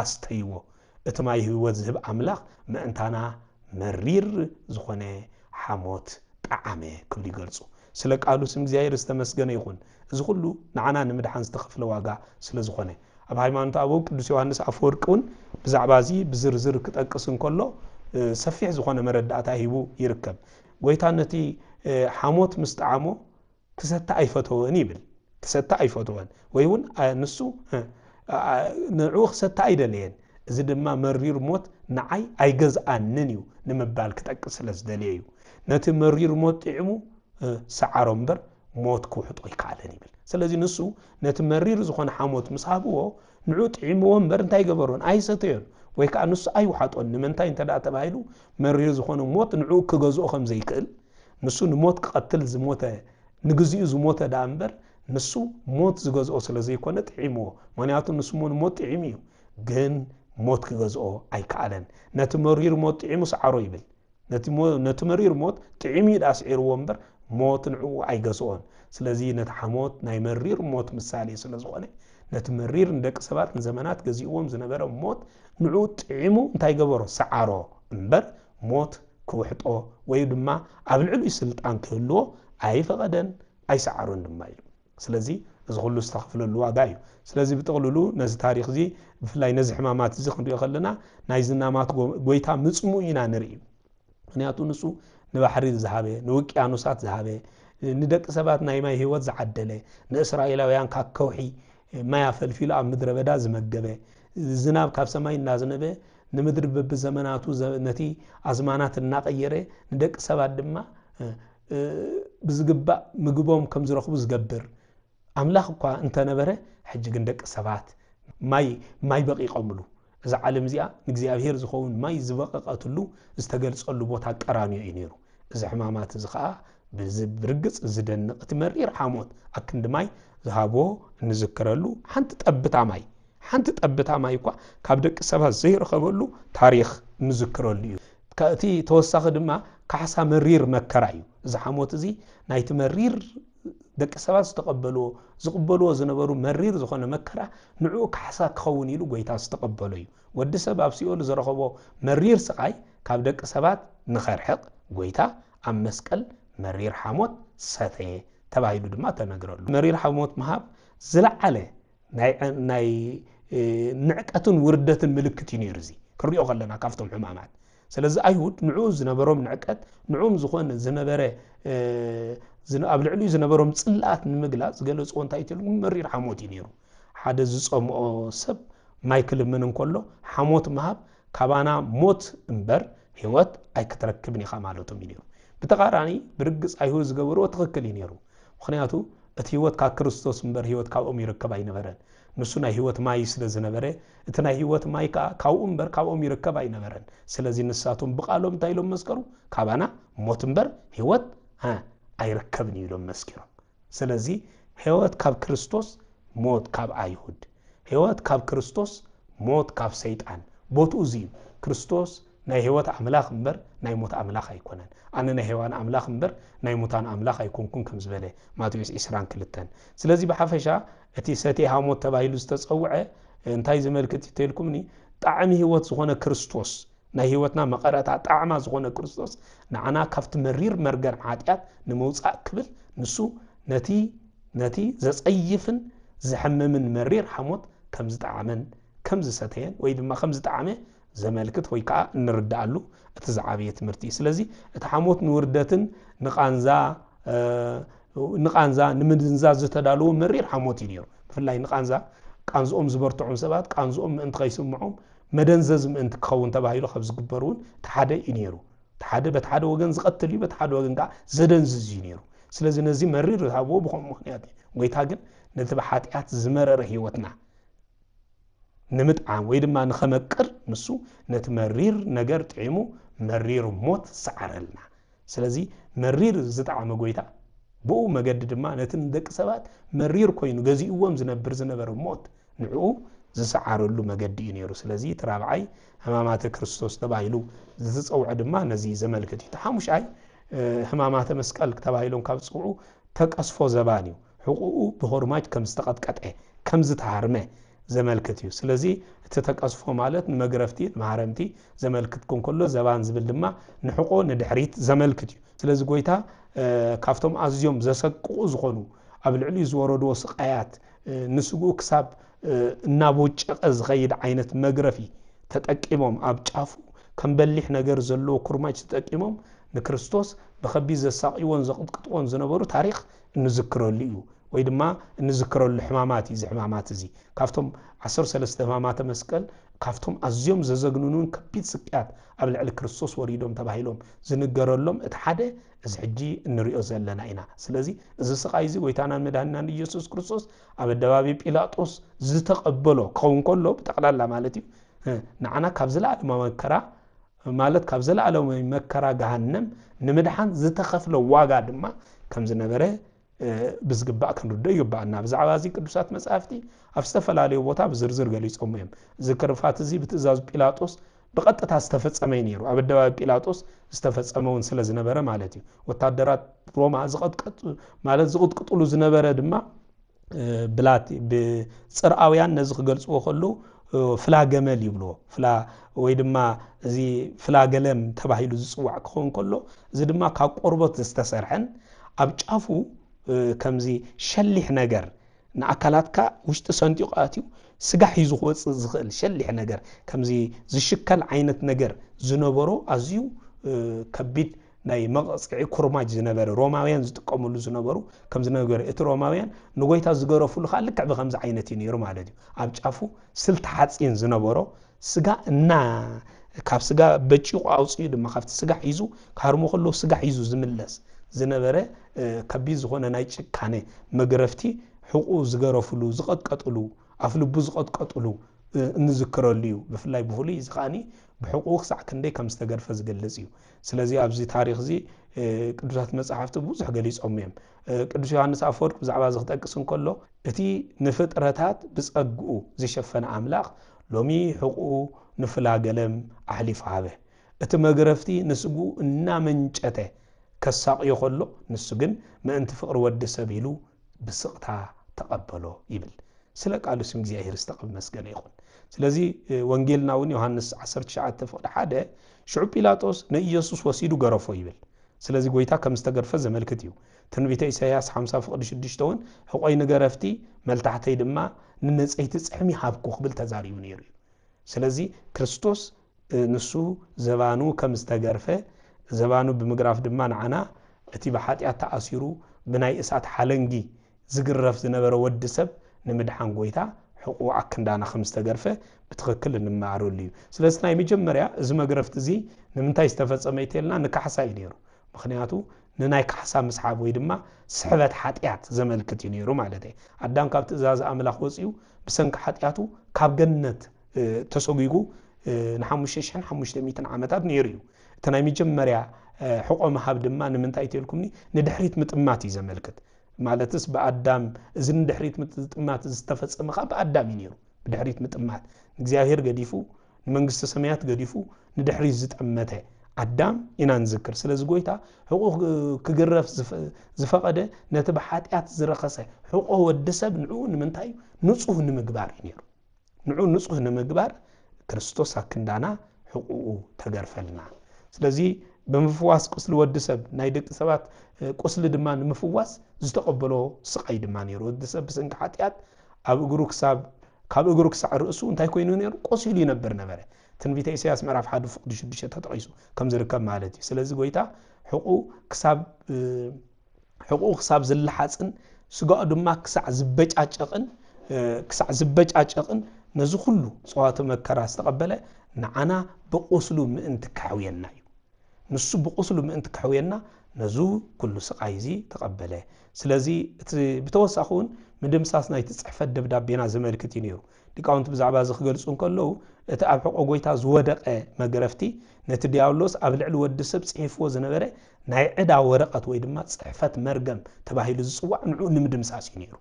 A: ኣስተይዎ እቲ ማይ ህይወት ዝህብ ኣምላኽ ምእንታና መሪር ዝኾነ ሓሞት ጣዓመ ክብሉ ይገልጹ ስለ ቃሉ ስም እግዚአብሔር ዝተመስገነ ይኹን እዚ ኩሉ ንዓና ንምድሓን ዝተኸፍለ ዋጋ ስለ ዝኾነ ኣብ ሃይማኖት ኣበው ቅዱስ ዮሐንስ ኣፈወርቅ እውን ብዛዕባ እዚ ብዝርዝር ክጠቅስ እንከሎ ሰፊሕ ዝኾነ መረዳእታ ሂቡ ይርከብ ጎይታ ነቲ ሓሞት ምስተዓሞ ክሰተ ኣይፈተወን ይብል ክሰተ ኣይፈተወን ወይ እውን ንሱ ንዑ ክሰተ ኣይደለየን እዚ ድማ መሪር ሞት ንዓይ ኣይገዝኣንን እዩ ንምባል ክጠቅስ ስለ ዝደልየ እዩ ነቲ መሪር ሞት ጥዕሙ ሰዓሮ እምበር ሞት ክውሕጦ ይከኣለን ይብል ስለዚ ንሱ ነቲ መሪር ዝኾነ ሓሞት ምስ ሃብዎ ንዑ ጥዕምዎ እምበር እንታይ ገበሮን ኣይሰተዮን ወይ ከዓ ንሱ ኣይውሓጦን ንምንታይ እንተዳ ተባሂሉ መሪር ዝኾነ ሞት ንዑ ክገዝኦ ከም ዘይክእል ንሱ ንሞት ክቐትል ዝሞተ ንግዚኡ ዝሞተ ዳ እምበር ንሱ ሞት ዝገዝኦ ስለ ዘይኮነ ጥዕምዎ ምክንያቱ ንሱ ሞት ጥዕም እዩ ግን ሞት ክገዝኦ ኣይከኣለን ነቲ መሪር ሞት ጥዕሙ ሰዓሮ ይብል ነቲ መሪር ሞት ጥዕም ዳ ስዒርዎ እምበር ሞት ንዑ ኣይገዝኦን ስለዚ ነቲ ሓሞት ናይ መሪር ሞት ምሳሌ ስለ ዝኾነ ነቲ መሪር እንደቂ ሰባት ንዘመናት ገዚእዎም ዝነበረ ሞት ንዑ ጥዕሙ እንታይ ገበሮ ሰዓሮ እምበር ሞት ክውሕጦ ወይ ድማ ኣብ ልዕሊ ስልጣን ክህልዎ ኣይፈቐደን ኣይሰዓሮን ድማ ኢሉ ስለዚ እዚ ኩሉ ዝተኸፍለሉ ዋጋ እዩ ስለዚ ብጥቕልሉ ነዚ ታሪክ እዚ ብፍላይ ነዚ ሕማማት እዚ ክንሪኦ ከለና ናይ ዝናማት ጎይታ ምፅሙ ኢና ንርኢ ምክንያቱ ንሱ ንባሕሪ ዝሃበ ንውቅያኖሳት ዝሃበ ንደቂ ሰባት ናይ ማይ ህይወት ዝዓደለ ንእስራኤላውያን ካብ ከውሒ ማይ አፈልፊሉ ኣብ ምድረ በዳ ዝመገበ ዝናብ ካብ ሰማይ እናዝነበ ንምድሪ በብዘመናቱ ነቲ ኣዝማናት እናቀየረ ንደቂ ሰባት ድማ ብዝግባእ ምግቦም ከም ዝረኽቡ ዝገብር ኣምላኽ እኳ እንተነበረ ሕጂ ግን ደቂ ሰባት ማይ በቂቆምሉ እዚ ዓለም እዚኣ ንእግዚአብሔር ዝኸውን ማይ ዝበቀቀትሉ ዝተገልጸሉ ቦታ ቀራንዮ እዩ ነይሩ እዚ ሕማማት እዚ ከዓ ብርግጽ ዝደንቕ እቲ መሪር ሓሞት ኣክንዲ ማይ ዝሃቦ እንዝክረሉ ሓንቲ ጠብታ ማይ እኳ ካብ ደቂ ሰባት ዘይረኸበሉ ታሪክ እንዝክረሉ እዩ እቲ ተወሳኺ ድማ ካሕሳ መሪር መከራ እዩ እዚ ሓሞት እዚ ናይቲ መሪር ደቂ ሰባት ዝቕበልዎ ዝነበሩ መሪር ዝኾነ መከራ ንዑ ካሕሳ ክኸውን ኢሉ ጎይታ ዝተቐበሎ እዩ ወዲ ሰብ ኣብ ሲኦል ዝረኸቦ መሪር ስቃይ ካብ ደቂ ሰባት ንኸርሕቕ ጎይታ ኣብ መስቀል መሪር ሓሞት ሰተየ ተባሂሉ ድማ ተነግረሉ መሪር ሓሞት መሃብ ዝለዓለ ናይ ንዕቀትን ውርደትን ምልክት እዩ ነይሩ እዚ ክሪኦ ከለና ካብቶም ሕማማት ስለዚ ኣይሁድ ንዑ ዝነበሮም ንዕቀት ንዑም ዝኾነ ዝነበረ ኣብ ልዕሊኡ ዝነበሮም ጽላኣት ንምግላጽ ዝገለጽዎ እንታይ እዩ መሪር ሓሞት እዩ ነይሩ ሓደ ዝጾምኦ ሰብ ማይ ክልምን እንከሎ ሓሞት መሃብ ካባና ሞት እምበር ህይወት ኣይክትረክብን ኢኻ ማለቶም እዩ ነይሩ ብተቃራኒ ብርግጽ ኣይሁድ ዝገብርዎ ትክክል እዩ ነይሩ ምክንያቱ እቲ ህይወት ካብ ክርስቶስ እምበር ህይወት ካብኦም ይርከብ ኣይነበረን ንሱ ናይ ህይወት ማይ ስለ ዝነበረ እቲ ናይ ህይወት ማይ ካብኡ እምበር ካብኦም ይርከብ ኣይነበረን ስለዚ ንሳቶም ብቃሎም እንታይ ኢሎም መስከሩ ካባና ሞት እምበር ህይወት ኣይርከብን ኢሎም መስኪሮም ስለዚ ህይወት ካብ ክርስቶስ ሞት ካብ ኣይሁድ ህይወት ካብ ክርስቶስ ሞት ካብ ሰይጣን ቦትኡ እዚ ክርስቶስ ናይ ህይወት ኣምላኽ እምበር ናይ ሞት ኣምላኽ ኣይኮነን ኣነ ናይ ህያዋን ኣምላኽ እምበር ናይ ሙታን ኣምላኽ ኣይኮንኩን ከም ዝበለ ማቴዎስ 22 ስለዚ ብሓፈሻ እቲ ሰቲ ሓሞት ተባሂሉ ዝተጸውዐ እንታይ ዝመልክት ይተልኩምኒ ጣዕሚ ህይወት ዝኾነ ክርስቶስ ናይ ህይወትና መቐረታ ጣዕማ ዝኾነ ክርስቶስ ንዓና ካብቲ መሪር መርገም ሓጢአት ንምውፃእ ክብል ንሱ ነቲ ዘጸይፍን ዝሐመምን መሪር ሓሞት ከም ዝጣዕመን ከም ዝሰተየን ወይ ድማ ከም ዝጣዕመ ዘመልክት ወይ ከዓ እንርዳአሉ እቲ ዝዓበየ ትምህርቲ ስለዚ እቲ ሓሞት ንውርደትን ንቃንዛ ንምድንዛዝ ዝተዳለወ መሪር ሓሞት እዩ ነይሩ ብፍላይ ንቃንዛ ቃንዝኦም ዝበርትዑን ሰባት ቃንዝኦም ምእንቲ ከይስምዖም መደንዘዝ ምእንቲ ክኸውን ተባሂሉ ካብ ዝግበሩን ተሓደ እዩ ነይሩ ተሓደ በተሓደ ወገን ዝቀትል እዩ በተሓደ ወገን ከዓ ዘደንዝዝ እዩ ነይሩ ስለዚ ነዚ መሪር ዝሃብዎ ብኸምኡ ምክንያት እዩ ጎይታ ግን ነቲ ብሓጢአት ዝመረረ ህይወትና ንምጥዓም ወይ ድማ ንኸመቅር ንሱ ነቲ መሪር ነገር ጥዒሙ መሪር ሞት ሰዓረልና ስለዚ መሪር ዝጣዕመ ጎይታ ብኡ መገዲ ድማ ነቲ ደቂ ሰባት መሪር ኮይኑ ገዚእዎም ዝነበረ ሞት ንዑ ዝሰዓረሉ መገዲ እዩ ነይሩ ስለዚ ተራብዓይ ሕማማተ ክርስቶስ ተባሂሉ ዝፀውዐ ድማ ነዚ ዘመልክት እዩ ተሓሙሻይ ሕማማተ መስቀል ተባሂሎም ካብ ዝፅውዑ ተቀስፎ ዘባን እዩ ሕቁኡ ብሆርማጅ ከም ዝተቀጥቀጠ ከም ዝተሃርመ ዘመልክት እዩ ስለዚ እቲ ተቀስፎ ማለት ንመግረፍቲ ንማህረምቲ ዘመልክት ኮንከሎ ዘባን ዝብል ድማ ንሕቆ ንድሕሪት ዘመልክት እዩ ስለዚ ጎይታ ካብቶም ኣዝዮም ዘሰቅቁ ዝኾኑ ኣብ ልዕሊ ዝወረድዎ ስቃያት ንስጉ ክሳብ እናቦጨቀ ዝኸይድ ዓይነት መግረፊ ተጠቂሞም ኣብ ጫፉ ከም በሊሕ ነገር ዘሎ ኩርማጅ ተጠቂሞም ንክርስቶስ ብከቢድ ዘሳቂዎን ዘቅጥቅጥዎን ዝነበሩ ታሪክ እንዝክረሉ እዩ ወይ ድማ እንዝክረሉ ሕማማት እዚ ሕማማት እዚ ካብቶም 13 ሕማማት መስቀል ካብቶም ኣዝዮም ዘዘግኑኑን ከቢድ ስቅያት ኣብ ልዕሊ ክርስቶስ ወሪዶም ተባሂሎም ዝንገረሎም እቲ ሓደ እዚ ሕጂ እንሪኦ ዘለና ኢና ስለዚ እዚ ስቃይ እዚ ጎይታናን መድሃኒናን ኢየሱስ ክርስቶስ ኣብ ኣደባባይ ጲላጦስ ዝተቀበሎ ክኸውን ከሎ ብጠቅላላ ማለት እዩ ንዓና ካብ ዝለዓለ መከራ ማለት ካብ ዝለዓለ መከራ ገሃነም ንምድሓን ዝተኸፍለ ዋጋ ድማ ከም ዝነበረ ብዝግባእ ክንርዳእ ይግባአና ብዛዕባ እዚ ቅዱሳት መጻሕፍቲ ኣብ ዝተፈላለዩ ቦታ ብዝርዝር ገሊፆም እዮም ዝክርፋት እዚ ብትእዛዝ ጲላጦስ بقطة استفصمه نيرو اب الدباب بيلاطس استفصمون سلا زنبره معناتي وتادرات روما زقطقط ማለት ዝቅጥቅጥሉ ዝነበረ ድማ ብላት በጽርአውያን ነዚ ክገልጽዎ ከሉ ፍላገመል ይብሎ ፍላ ወይ ድማ እዚ ፍላገለም ተባሂሉ ዝጽዋዕ ክኾን ከሎ እዚ ድማ ካብ ቆርበት ዝተሰርሐን ኣብ ጫፉ ከምዚ ሸሊሕ ነገር ንኣካላትካ ውሽጢ ሰንጢቃትዩ ስጋ ሒዙ ወጽ ዝኽእል ሸሊሕ ነገር ከምዚ ዝሽከል ዓይነት ነገር ዝነበሮ ኣዝዩ ከቢድ ናይ መቅጽዒ ኩርማጅ ዝነበረ ሮማውያን ዝጥቀሙሉ ዝነበሩ ከም ዝነበረ እቲ ሮማውያን ንጎይታ ዝገረፉሉ ካልክ በከምዚ ዓይነት ይነሩ ማለት እዩ ኣብ ጫፉ ስልት ሓጺን ዝነበሮ ስጋ እና ካብ ስጋ በጪቁ ኣውጽዩ ድማ ካብቲ ስጋ ሒዙ ካርሞ ከሎ ስጋ ሒዙ ዝምለስ ዝነበረ ከቢድ ዝኾነ ናይ ጭካኔ መግረፍቲ ሕቁ ዝገረፉሉ ዝቀጥቀጥሉ ኣፍልቡ ዝቀጥቀጥሉ እንዝክረሉ እዩ ብፍላይ ብሁሊ ዝኻኒ بحقوق ساعة كندي كم استجرف زجلزيو سلازي أبزي تاريخ زي قدرات مصحفت بوزح جليس أميم قدوس يوحنس أفورك بزعبا زغتقسن كله اتي نفترتات بسقو زي شفن أملاق لومي حقوق نفلا قلم أهلي فعبه اتي مغرفتي نسقو نامنجته كالساق يخلو نسقن ما انت فقر ود سبيلو بسقطها تقبلو يبل سلك قالو سم زياهر استقبل مسجن يخون ስለዚህ ወንጌልናውን ዮሐንስ 19 ፍቅድ ሓደ ሽዑብ ጲላጦስ ነኢየሱስ ወሲዱ ገረፎ ይብል ስለዚህ ጎይታ ከምስተገርፈ ዘመልክት እዩ ትንቢተ ኢሳይያስ 50 ፍቅድ 6 ውን ሕቆይ ንገረፍቲ መልታሕተይ ድማ ንነጽይቲ ጽሕሚ ሃብኩ ክብል ተዛሪቡ ነይሩ ስለዚህ ክርስቶስ ንሱ ዘባኑ ከምስተገርፈ ዘባኑ ብምግራፍ ድማ ንዓና እቲ በኃጢአት ተኣሲሩ ብናይ እሳት ሓለንጊ ዝግረፍ ዝነበረ ወዲ ሰብ ንምድሓን ጎይታ حقوق عندنا خمس تجرفة بتخكل النمارو اللي سلسنا يمجمريا إذا ما جرفت زي نمتى استفدت سميتلنا نكحسا ينيرو مخنياتو نناي كحسا مسحاب ويدما سحبت حاتيات زمن كتينيرو معلتي عدان كابت إزاز أملا خوزيو بسنك حاتياتو كاب جنة تسوقيقو نحمش شحن حمش لميتن عمتات نيريو تناي يمجمريا حقوق محاب دما نمتى يتلكمني ندحريت متأماتي زمن كت مالتس بأدم إذن دحريت متأمات استفصم خا بأدم ينيرو بدحريت متأمات እግዚአብሔር ገዲፉ መንግስተ ሰማያት ገዲፉ ንድሕሪ ዝተአመተ አዳም ኢና ንዝክር ስለዚ ጎይታ ሕቁቅ ክግረፍ ዝፈቀደ ነቲ በኃጢአት ዝረኸሰ ሕቁቅ ወድሰብ ንዑ ንምንታይ ንጹህ ንምግባር ይነሩ ንዑ ንጹህ ንምግባር ክርስቶስ አክንዳና ሕቁቁ ተገርፈልና ስለዚ በመፍዋስ ቁስል ወድሰብ ናይ ደቂ ሰባት ቁስል ድማ ንምፍዋስ ዝተቀበሎ ስቃይ ድማ ነሩ ወድሰብ ብስንክ ኃጢአት ኣብ እግሩ ክሳብ ካብ እግሩ ክሳዕ ርእሱ እንታይ ኮይኑ ነሩ ቆሲሉ ይነበር ነበረ ትንቢተ ኢሳይያስ ምዕራፍ 1 ፍቅድ 6 ተጠቂሱ ከም ዝርከብ ማለት እዩ ስለዚ ጎይታ ሕቁቅ ክሳብ ዝልሓጽን ስጋኡ ድማ ክሳዕ ዝበጫጨቅን ነዚ ሁሉ ጽዋተ መከራ ዝተቀበለ ንዓና በቆስሉ ምእንቲ ካሕውየና እዩ ንሱ በቆስሉ ምእንቲ ካሕውየና ነዙ ኩሉ ስቃይዚ ተቀበለ ስለዚ ብተወሳኹን ምድምሳስ ናይቲ ጽሕፈት ደብዳቤና ዘመልክት ይነሩ ዲቃውንት ብዛዕባ ዝገልጹን ከለው እቲ ኣብ ሕቆ ጎይታ ዝወደቀ መገረፍቲ ነቲ ዲያብሎስ ኣብ ልዕሊ ወዲ ሰብ ጽሒፍዎ ዝነበረ ናይ ዕዳ ወረቀት ወይ ድማ ጽሕፈት መርገም ተባሂሉ ዝጽዋዕ ንዑ ንምድምሳስ ይነሩ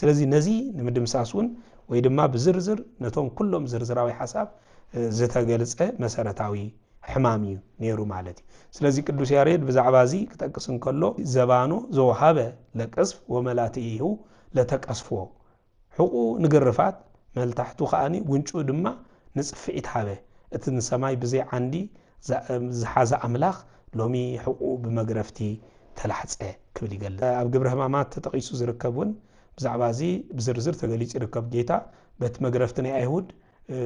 A: ስለዚ ነዚ ንምድምሳስውን ወይ ድማ ብዝርዝር ነቶም ኩሎም ዝርዝራዊ ሓሳብ ዝተገልጸ መሰረታዊ ሕማም እዩ ነይሩ ማለት እዩ ስለዚ ቅዱስ ያሬድ ብዛዕባ እዚ ክጠቅስን ከሎ ዘባኑ ዘወሃበ ለቅስፍ ወመላትይሁ ለተቀስፎ ሕቁ ንግርፋት መልታሕቱ ኸኣኒ ጉንጩ ድማ ንጽፍዒት ሃበ እቲ ንሰማይ ብዘይ ዓንዲ ዝሓዘ ኣምላኽ ሎሚ ሕቁ ብመግረፍቲ ተላሕፀ ክብል ይገልጽ ኣብ ግብረ ሕማማት ተጠቂሱ ዝርከብውን ብዛዕባ እዚ ብዝርዝር ተገሊጹ ይርከብ ጌታ በቲ መግረፍቲ ናይ ኣይሁድ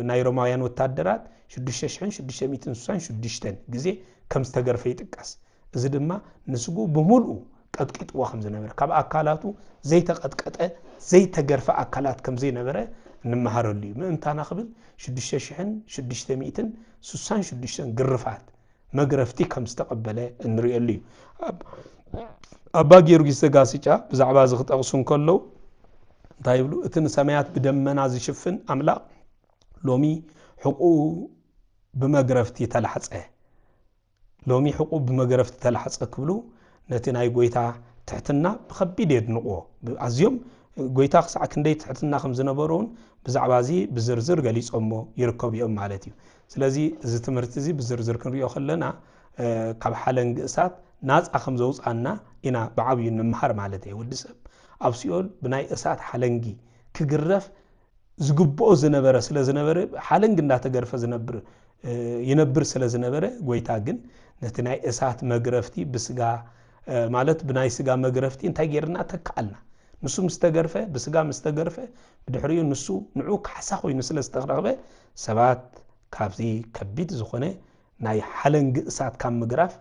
A: ናይ ሮማውያን ወታደራት 6666 ግዜ ከም ዝተገርፈ ይጥቀስ እዚ ድማ ንስጉ ብሙልኡ ቀጥቂጥዎ ከም ዝነበረ ካብ አካላቱ ዘይተቀጥቀጠ ዘይተገርፈ አካላት ከም ዘይነበረ እንመሃረሉ ምእንታና ክብል 6666 ግርፋት መግረፍቲ ከም ዝተቀበለ እንሪየሉ አባ ጊዮርጊስ ዘጋስጫ ብዛዕባ ዝኽጠቅሱን ከለው እንታይ ይብሉ እቲ ሰማያት ብደመና ዝሽፍን አምላኽ ሎሚ ሕቁ بمغرفت يتلحصه لومي حقوق بمغرفت يتلحصه كبلو نتي ناي غويتا تحتنا بخبيد يدنقو ازيوم غويتا خصع كندي تحتنا خم زنبرون بزعبازي بزرزر غليصمو يركب يوم مالتي سلازي از تمرت زي بزرزر كنريو خلنا كاب حالنج اسات ناص اخم زوصانا انا بعبي نمحر مالتي ودسب ابسيول بناي اسات حالنجي كغرف زغبو زنبره سلا زنبره حالنج እንዳተገርፈ ዝነብር ينبر سلا زنبره غويتا ግን نتناي اسات مغرفتي بسغا ማለት بناي سغا مغرفتي እንታይ ጌርና ተካልና ንሱ مستغرفه بسغا مستغرفه بدحريو ንሱ ንዑ ካሳ ኮይኑ ስለ ዝተረኸበ ሰባት ካብዚ ከቢድ ዝኾነ ናይ ሓለንግ እሳት ካብ ምግራፍ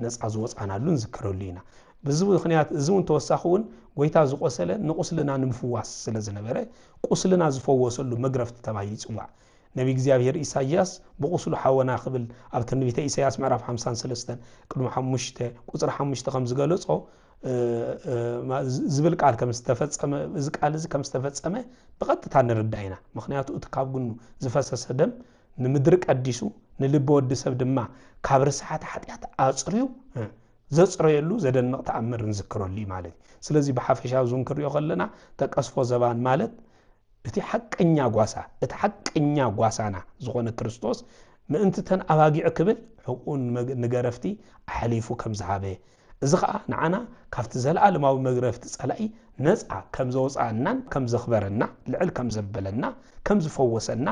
A: ነፃ ዝወፃናሉን ዝክረሉ ኢና ብዙ ምክንያት እዙን ተወሳኹን ጎይታ ዝቆሰለ ንቁስልና ንምፍዋስ ስለ ዝነበረ ቁስልና ዝፈወሰሉ መግረፍቲ ተባሂሉ ይጽዋዕ ነብይ እግዚአብሔር ኢሳይያስ በቁስሉ ሓወና ክብል ኣብ ትንቢተ ኢሳይያስ ምዕራፍ 53 ቅድም 5 ቁጥር 5 ከም ዝገለጾ ዝብል ቃል ከም ዝተፈጸመ እዚ ቃል እዚ ከም ዝተፈጸመ በቀጥታ ንርዳይና ምክንያቱ እቲ ካብ ጉኑ ዝፈሰሰ ደም ንምድር ቀዲሱ ንልብ ወዲ ሰብ ድማ ካብ ርስሓት ኃጢአት ኣጽርዩ ዘጽረየሉ ዘደንቕ ተኣምር ንዝክረሉ ማለት ስለዚ በሓፈሻ ዙን ክሪዮ ከለና ተቀስፎ ዘባን ማለት እቲ ሐቀኛ ጓሳ እቲ ሐቀኛ ጓሳና ዝኾነ ክርስቶስ ምእንተን አባጊዕ ክብል ሕቁን ንገረፍቲ አሕሊፉ ከም ዝሃበ እዚ ኸኣ ንዓና ካብቲ ዘለዓለማዊ መግረፍቲ ጸላኢ ነፃ ከም ዘወፃናን ከም ዘኽበረና ልዕል ከም ዘበለና ከም ዝፈወሰና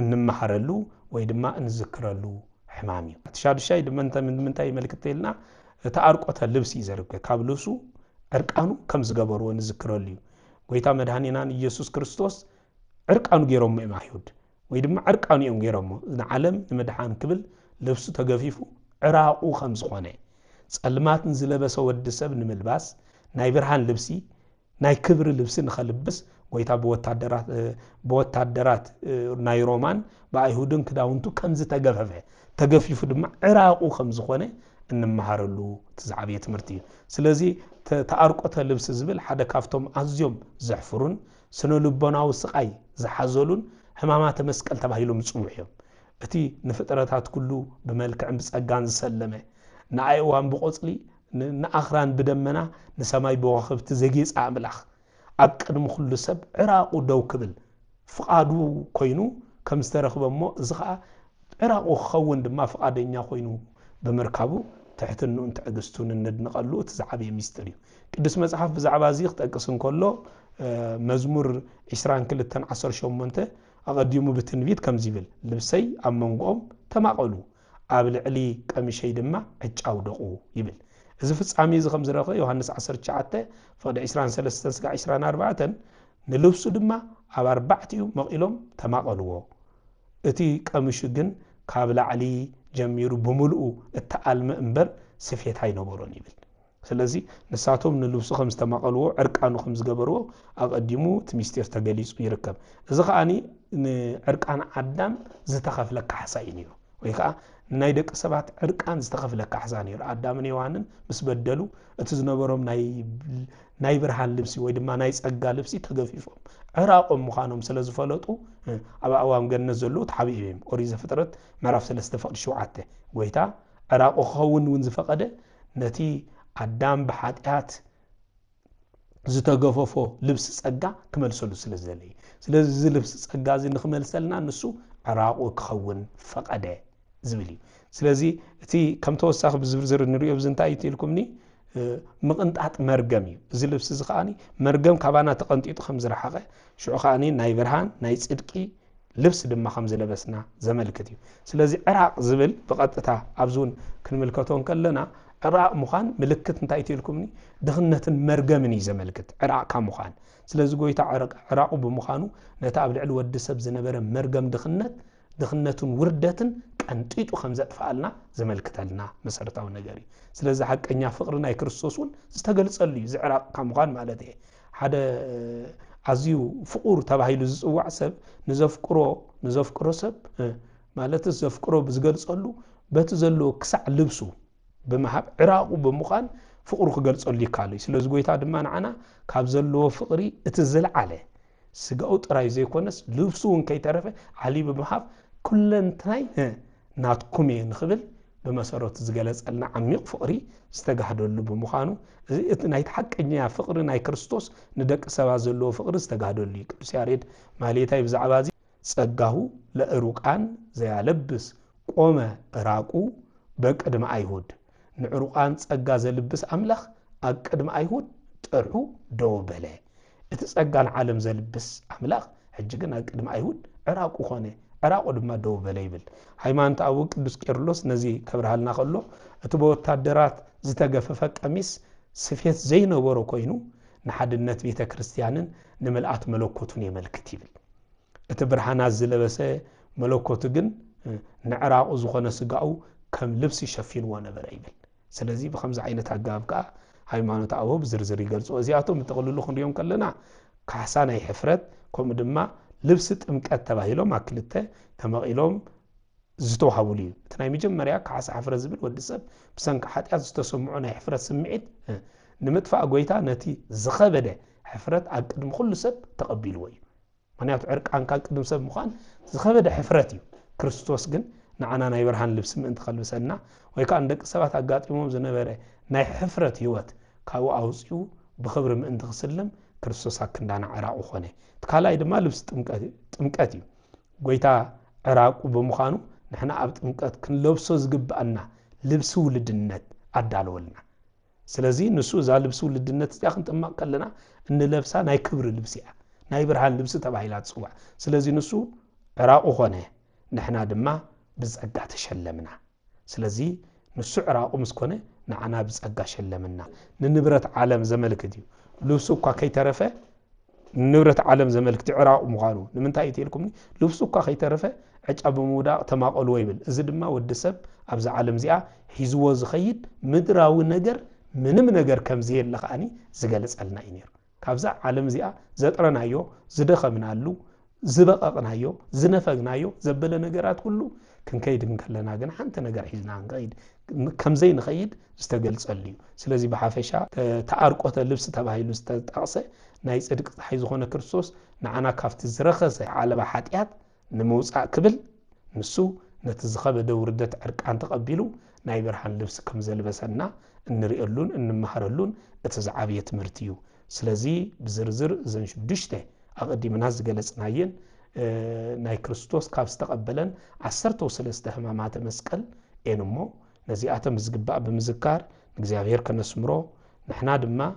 A: እንመሃረሉ ወይ ድማ እንዝክረሉ ሕማም እዩ ተሻድሻይ ምንታይ መልክተልና ተአርቆተ ልብስ ይዘርገ ካብ ልብሱ ዕርቃኑ ከም ዝገበርዎ ንዝክረሉ እዩ ጎይታ መድኃኒናን ኢየሱስ ክርስቶስ ዕርቃኑ ገይሮም አይሁድ ወይ ድማ ዕርቃኑ እዮም ገይሮም ንዓለም ንመድኃን ክብል ልብሱ ተገፊፉ ዕራቁ ከም ዝኾነ ጸልማትን ዝለበሰ ወዲ ሰብ ንምልባስ ናይ ብርሃን ልብሲ ናይ ክብሪ ልብሲ ንኸልብስ ጎይታ በወታደራት ናይ ሮማን በአይሁድን ክዳውንቱ ከም ዝተገፈፈ ተገፊፉ ድማ ዕራቁ ከም ዝኾነ እንመሃረሉ ተዛዕብየ ትምህርቲ ስለዚ ተአርቆተ ልብስ ዝብል ሓደ ካፍቶም ኣዝዮም ዘሕፍሩን ስነ ልቦናዊ ስቃይ ዝሓዘሉን ሕማማተ መስቀል ተባሂሎም ጽውዕ እዮም እቲ ንፍጥረታት ኩሉ በመልክዕን በጸጋን ዝሰለመ ንኣይዋን በቆጽሊ ንኣኽራን በደመና ንሰማይ በወኽብቲ ዘጌጻ አምላኽ ኣብ ቅድሚ ኩሉ ሰብ ዕራቁ ደው ክብል ፍቃዱ ኮይኑ ከም ዝተረኽበሞ እዚ ኸኣ ዕራቁ ክኸውን ድማ ፍቃደኛ ኮይኑ በመርካቡ تحتنو انت اجستون ندنقلو تزعبي ميستريو قدس مصحف بزعبا زي خطقسن كله مزمور 20 كلتن 10 شومنت اقديمو بتنبيت كم زيبل لبسي امنقوم تماقلو ابل علي قمشي دما اጫውደቁ ይብል እዚ ፍጻሜ እዚ ከም ዝረኸ ዮሐንስ 19 ፈደ 23 እስከ 24 ንልብሱ ድማ ኣብ 4 መቂሎም ተማቀልዎ እቲ ቀምሽ ግን ካብ ላዕሊ ጀሚሩ በሙሉኡ እተአልመ እንበር ስፌት አይነበሮን ይብል ስለዚ ንሳቶም ንልብሱ ከም ዝተማቀልዎ ዕርቃኑ ከም ዝገበርዎ አቀዲሙ ትሚስቴር ተገሊጹ ይርከብ እዚ ኸኣኒ ዕርቃን አዳም ዝተኸፍለካ ሓሳይ ነይሩ ወይ ከዓ ናይ ደቂ ሰባት ዕርቃን ዝተኸፍለካ ሓሳይ ነይሩ አዳምን ሔዋንን ምስ በደሉ እቲ ዝነበሮም ናይ ብርሃን ልብሲ ወይ ድማ ናይ ጸጋ ልብሲ ተገፊፎም ዕራቆም ምዃኖም ስለ ዝፈለጡ ኣብ ኣዋም ገነት ዘሎ ተሓቢኦም ኦሪት ዘፍጥረት ምዕራፍ 3 ፈቅድ 7 ጎይታ ዕራቆ ክኸውን ውን ዝፈቀደ ነቲ አዳም በኃጢአት ዝተገፈፎ ልብስ ጸጋ ክመልሰሉ ስለ ዘለይ ስለዚ ልብስ ጸጋ እዚ ንኽመልሰልና ንሱ ዕራቆ ክኸውን ፈቀደ ዝብል ስለዚ እቲ ከም ተወሳኺ ብዝርዝር ንሪኦ ብዝንታይ ይትልኩምኒ مقنطات مرغم እዚ ልብስ እዚ ኸኣኒ መርገም ካባና ተቀንጢጡ ከም ዝረሓቀ ሽዑ ኸኣኒ ናይ ብርሃን ናይ ጽድቂ ልብስ ድማ ከም ዝለበስና ዘመልክት እዩ ስለዚ ዕራቅ ዝብል በቀጥታ ኣብዙን ክንምልከቶን ከለና عراق مخان ملكت انتايت لكمني دخنة مرجمني زملكت عراق كمخان سلازي قويتا عراق بمخانو نتابع العلو الدسب زنبرة مرجم دخنة وردة كأنتيتو خمسة فعلنا زملكت لنا مسارة ونجاري سلازي حق أنيا فقرنا يكرسوسون استقل صلي زي عراق كمخان مالته حدا عزيو فقور تبعيلو زوع سب نزفقرو سب مالته زفقرو بزقل صلو بتزلو كسع لبسو بمحب عراقو بمخان فقرو خقل صلي كالي سلازي قويتا دمان عنا كابزلو فقري اتزل عليه سقاوت راي زي كونس لبسون كي تعرفه علي بمحب كلن تناي ناتكمي نخبل بمسارات زقلس قالنا عميق فقري استقحدوا له بمخانو نايت حق انيا فقر ناي كريستوس ندق سبا زلو فقر استقحدوا لي قدس ياريد ماليتاي بزعبازي صقاهو لأروقان زي لبس قومه راقو بقدم ايهود نعروقان صقا زلبس املخ اقدم ايهود طرحو دوبله اتصقان عالم زلبس املاخ حجنا قدم ايهود عراقو خونه عراقو دما دوبله يبل ሃይማኖት አቡ ቅዱስ ቄርሎስ ነዚ ከብርሃልና ከሎ እትቦ ወታደራት ዝተገፈፈ ቀሚስ ስፌት ዘይነበሮ ኮይኑ ንሓድነት ቤተ ክርስቲያንን ንመልአት መለኮቱን የመልክት ይብል እቲ ብርሃና ዝለበሰ መለኮቱ ግን ንዕራቁ ዝኾነ ስጋኡ ከም ልብስ ይሸፍንዎ ነበር ይብል ስለዚህ በኸምዛ አይነት አጋብካ ሃይማኖት አቡ ዝርዝር ይገልጾ እዚያቶም ተቀልሉ ክንዲዮም ከለና ካሳና ይሕፍረት ከም ድማ ልብስ ጥምቀት ተባሂሎም አክልተ ተመቂሎም ዝተውሃቡሉ ተናይ መጀመሪያ ካሳ ሕፍረት ዝብል ወድሰብ ብሰንካ ኃጢአት ዝተሰምዑ ናይ ሕፍረት ስምዒት ንምጥፋእ ጎይታ ነቲ ዝኸበደ ሕፍረት አቅድም ኩሉ ሰብ ተቀቢልዎ እዩ ምክንያቱ ዕርቃን ካቅድም ሰብ ምዃን ዝኸበደ ሕፍረት እዩ ክርስቶስ ግን ንዓና ናይ ብርሃን ልብስ ምእንቲ ከልብሰና ወይ ከዓ እንደቂ ሰባት አጋጢሞም ዝነበረ ናይ ሕፍረት ህይወት ካብኡ አውፅኡ ብኽብሪ ምእንቲ ክስለም ክርስቶስ አክንዳና ዕራቁ ኾነ ተካላይ ድማ ልብስ ጥምቀት እዩ ጎይታ ዕራቁ በምዃኑ نحن أبت مقت كن لبسو زقبأنا لبسو لدنت أدالولنا سلازي نسو زال لبسو لدنت ياخن تما كلنا إن لبسا ناي كبر لبسيا ناي برهان لبس تبعيلات صوع سلازي نسو عراقو خونه نحن دما بزقا تشلمنا سلازي نسو عراقو مسكونه نعنا بزقا شلمنا ننبرت عالم زملك ديو لبسو كا كي ترفه نبرت عالم زملك عراقو مغانو نمن تايتي لكم لبسو كا كي ترفه عجب مودا تماقل ويبل إذا دما ودسب أبز عالم زيا حيزو زخيد مدراو نجر منم نجر كم زي اللقاني زجلس علنا إنير كابز عالم زيا زترنا يو زدخ من علو زبقنا يو زنفقنا يو زبل نجرات كله كن كيد من كلنا جن حنت نجر حيزنا عن قيد كم زي نخيد استجلس عليو سلزي بحافشة تعارقه اللبس تبعي لستأسه نايس أدق حيزخونه كرسوس نعنا كافت الزرخة على بحاتيات نموصع كبل نسو نتزخب دوردت عرقان تقبلو ناي برحان لبس كم زلبسنا نريقلون نمحرلون اتزعابية مرتيو سلازي بزرزر زنش بدشته اقدي من هز قلسنايين ناي كريستوس كابس تقبلن عسرتو سلسته همامات مسكال اينمو نزي اتم زقباء بمزكار نجزيابير كنسمرو نحنا دما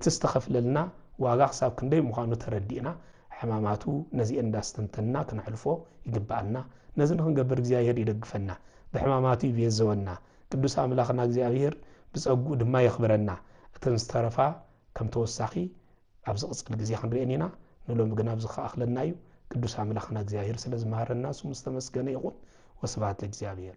A: تستخف لنا واقع ساب كندي مخانو تردينا حماماتو نزي انداستنتنا كنحلفو يقبعنا نزل نقبر እግዚአብሔር ይደግፈና በሕማማቱ ይቤዘወና ቅዱስ አምላኽና እግዚአብሔር ብጸጉ ድማ ይخبረና እተንስተረፋ ከም ተወሳኺ ኣብዚ ቅጽል ግዜ ክንሪአኒና ንሎም ግን ኣብዚ ከኣኽለና እዩ ቅዱስ አምላኽና እግዚአብሔር ስለዝማረና ስሙ ዝተመስገነ ይኹን ወስብሐት ለእግዚአብሔር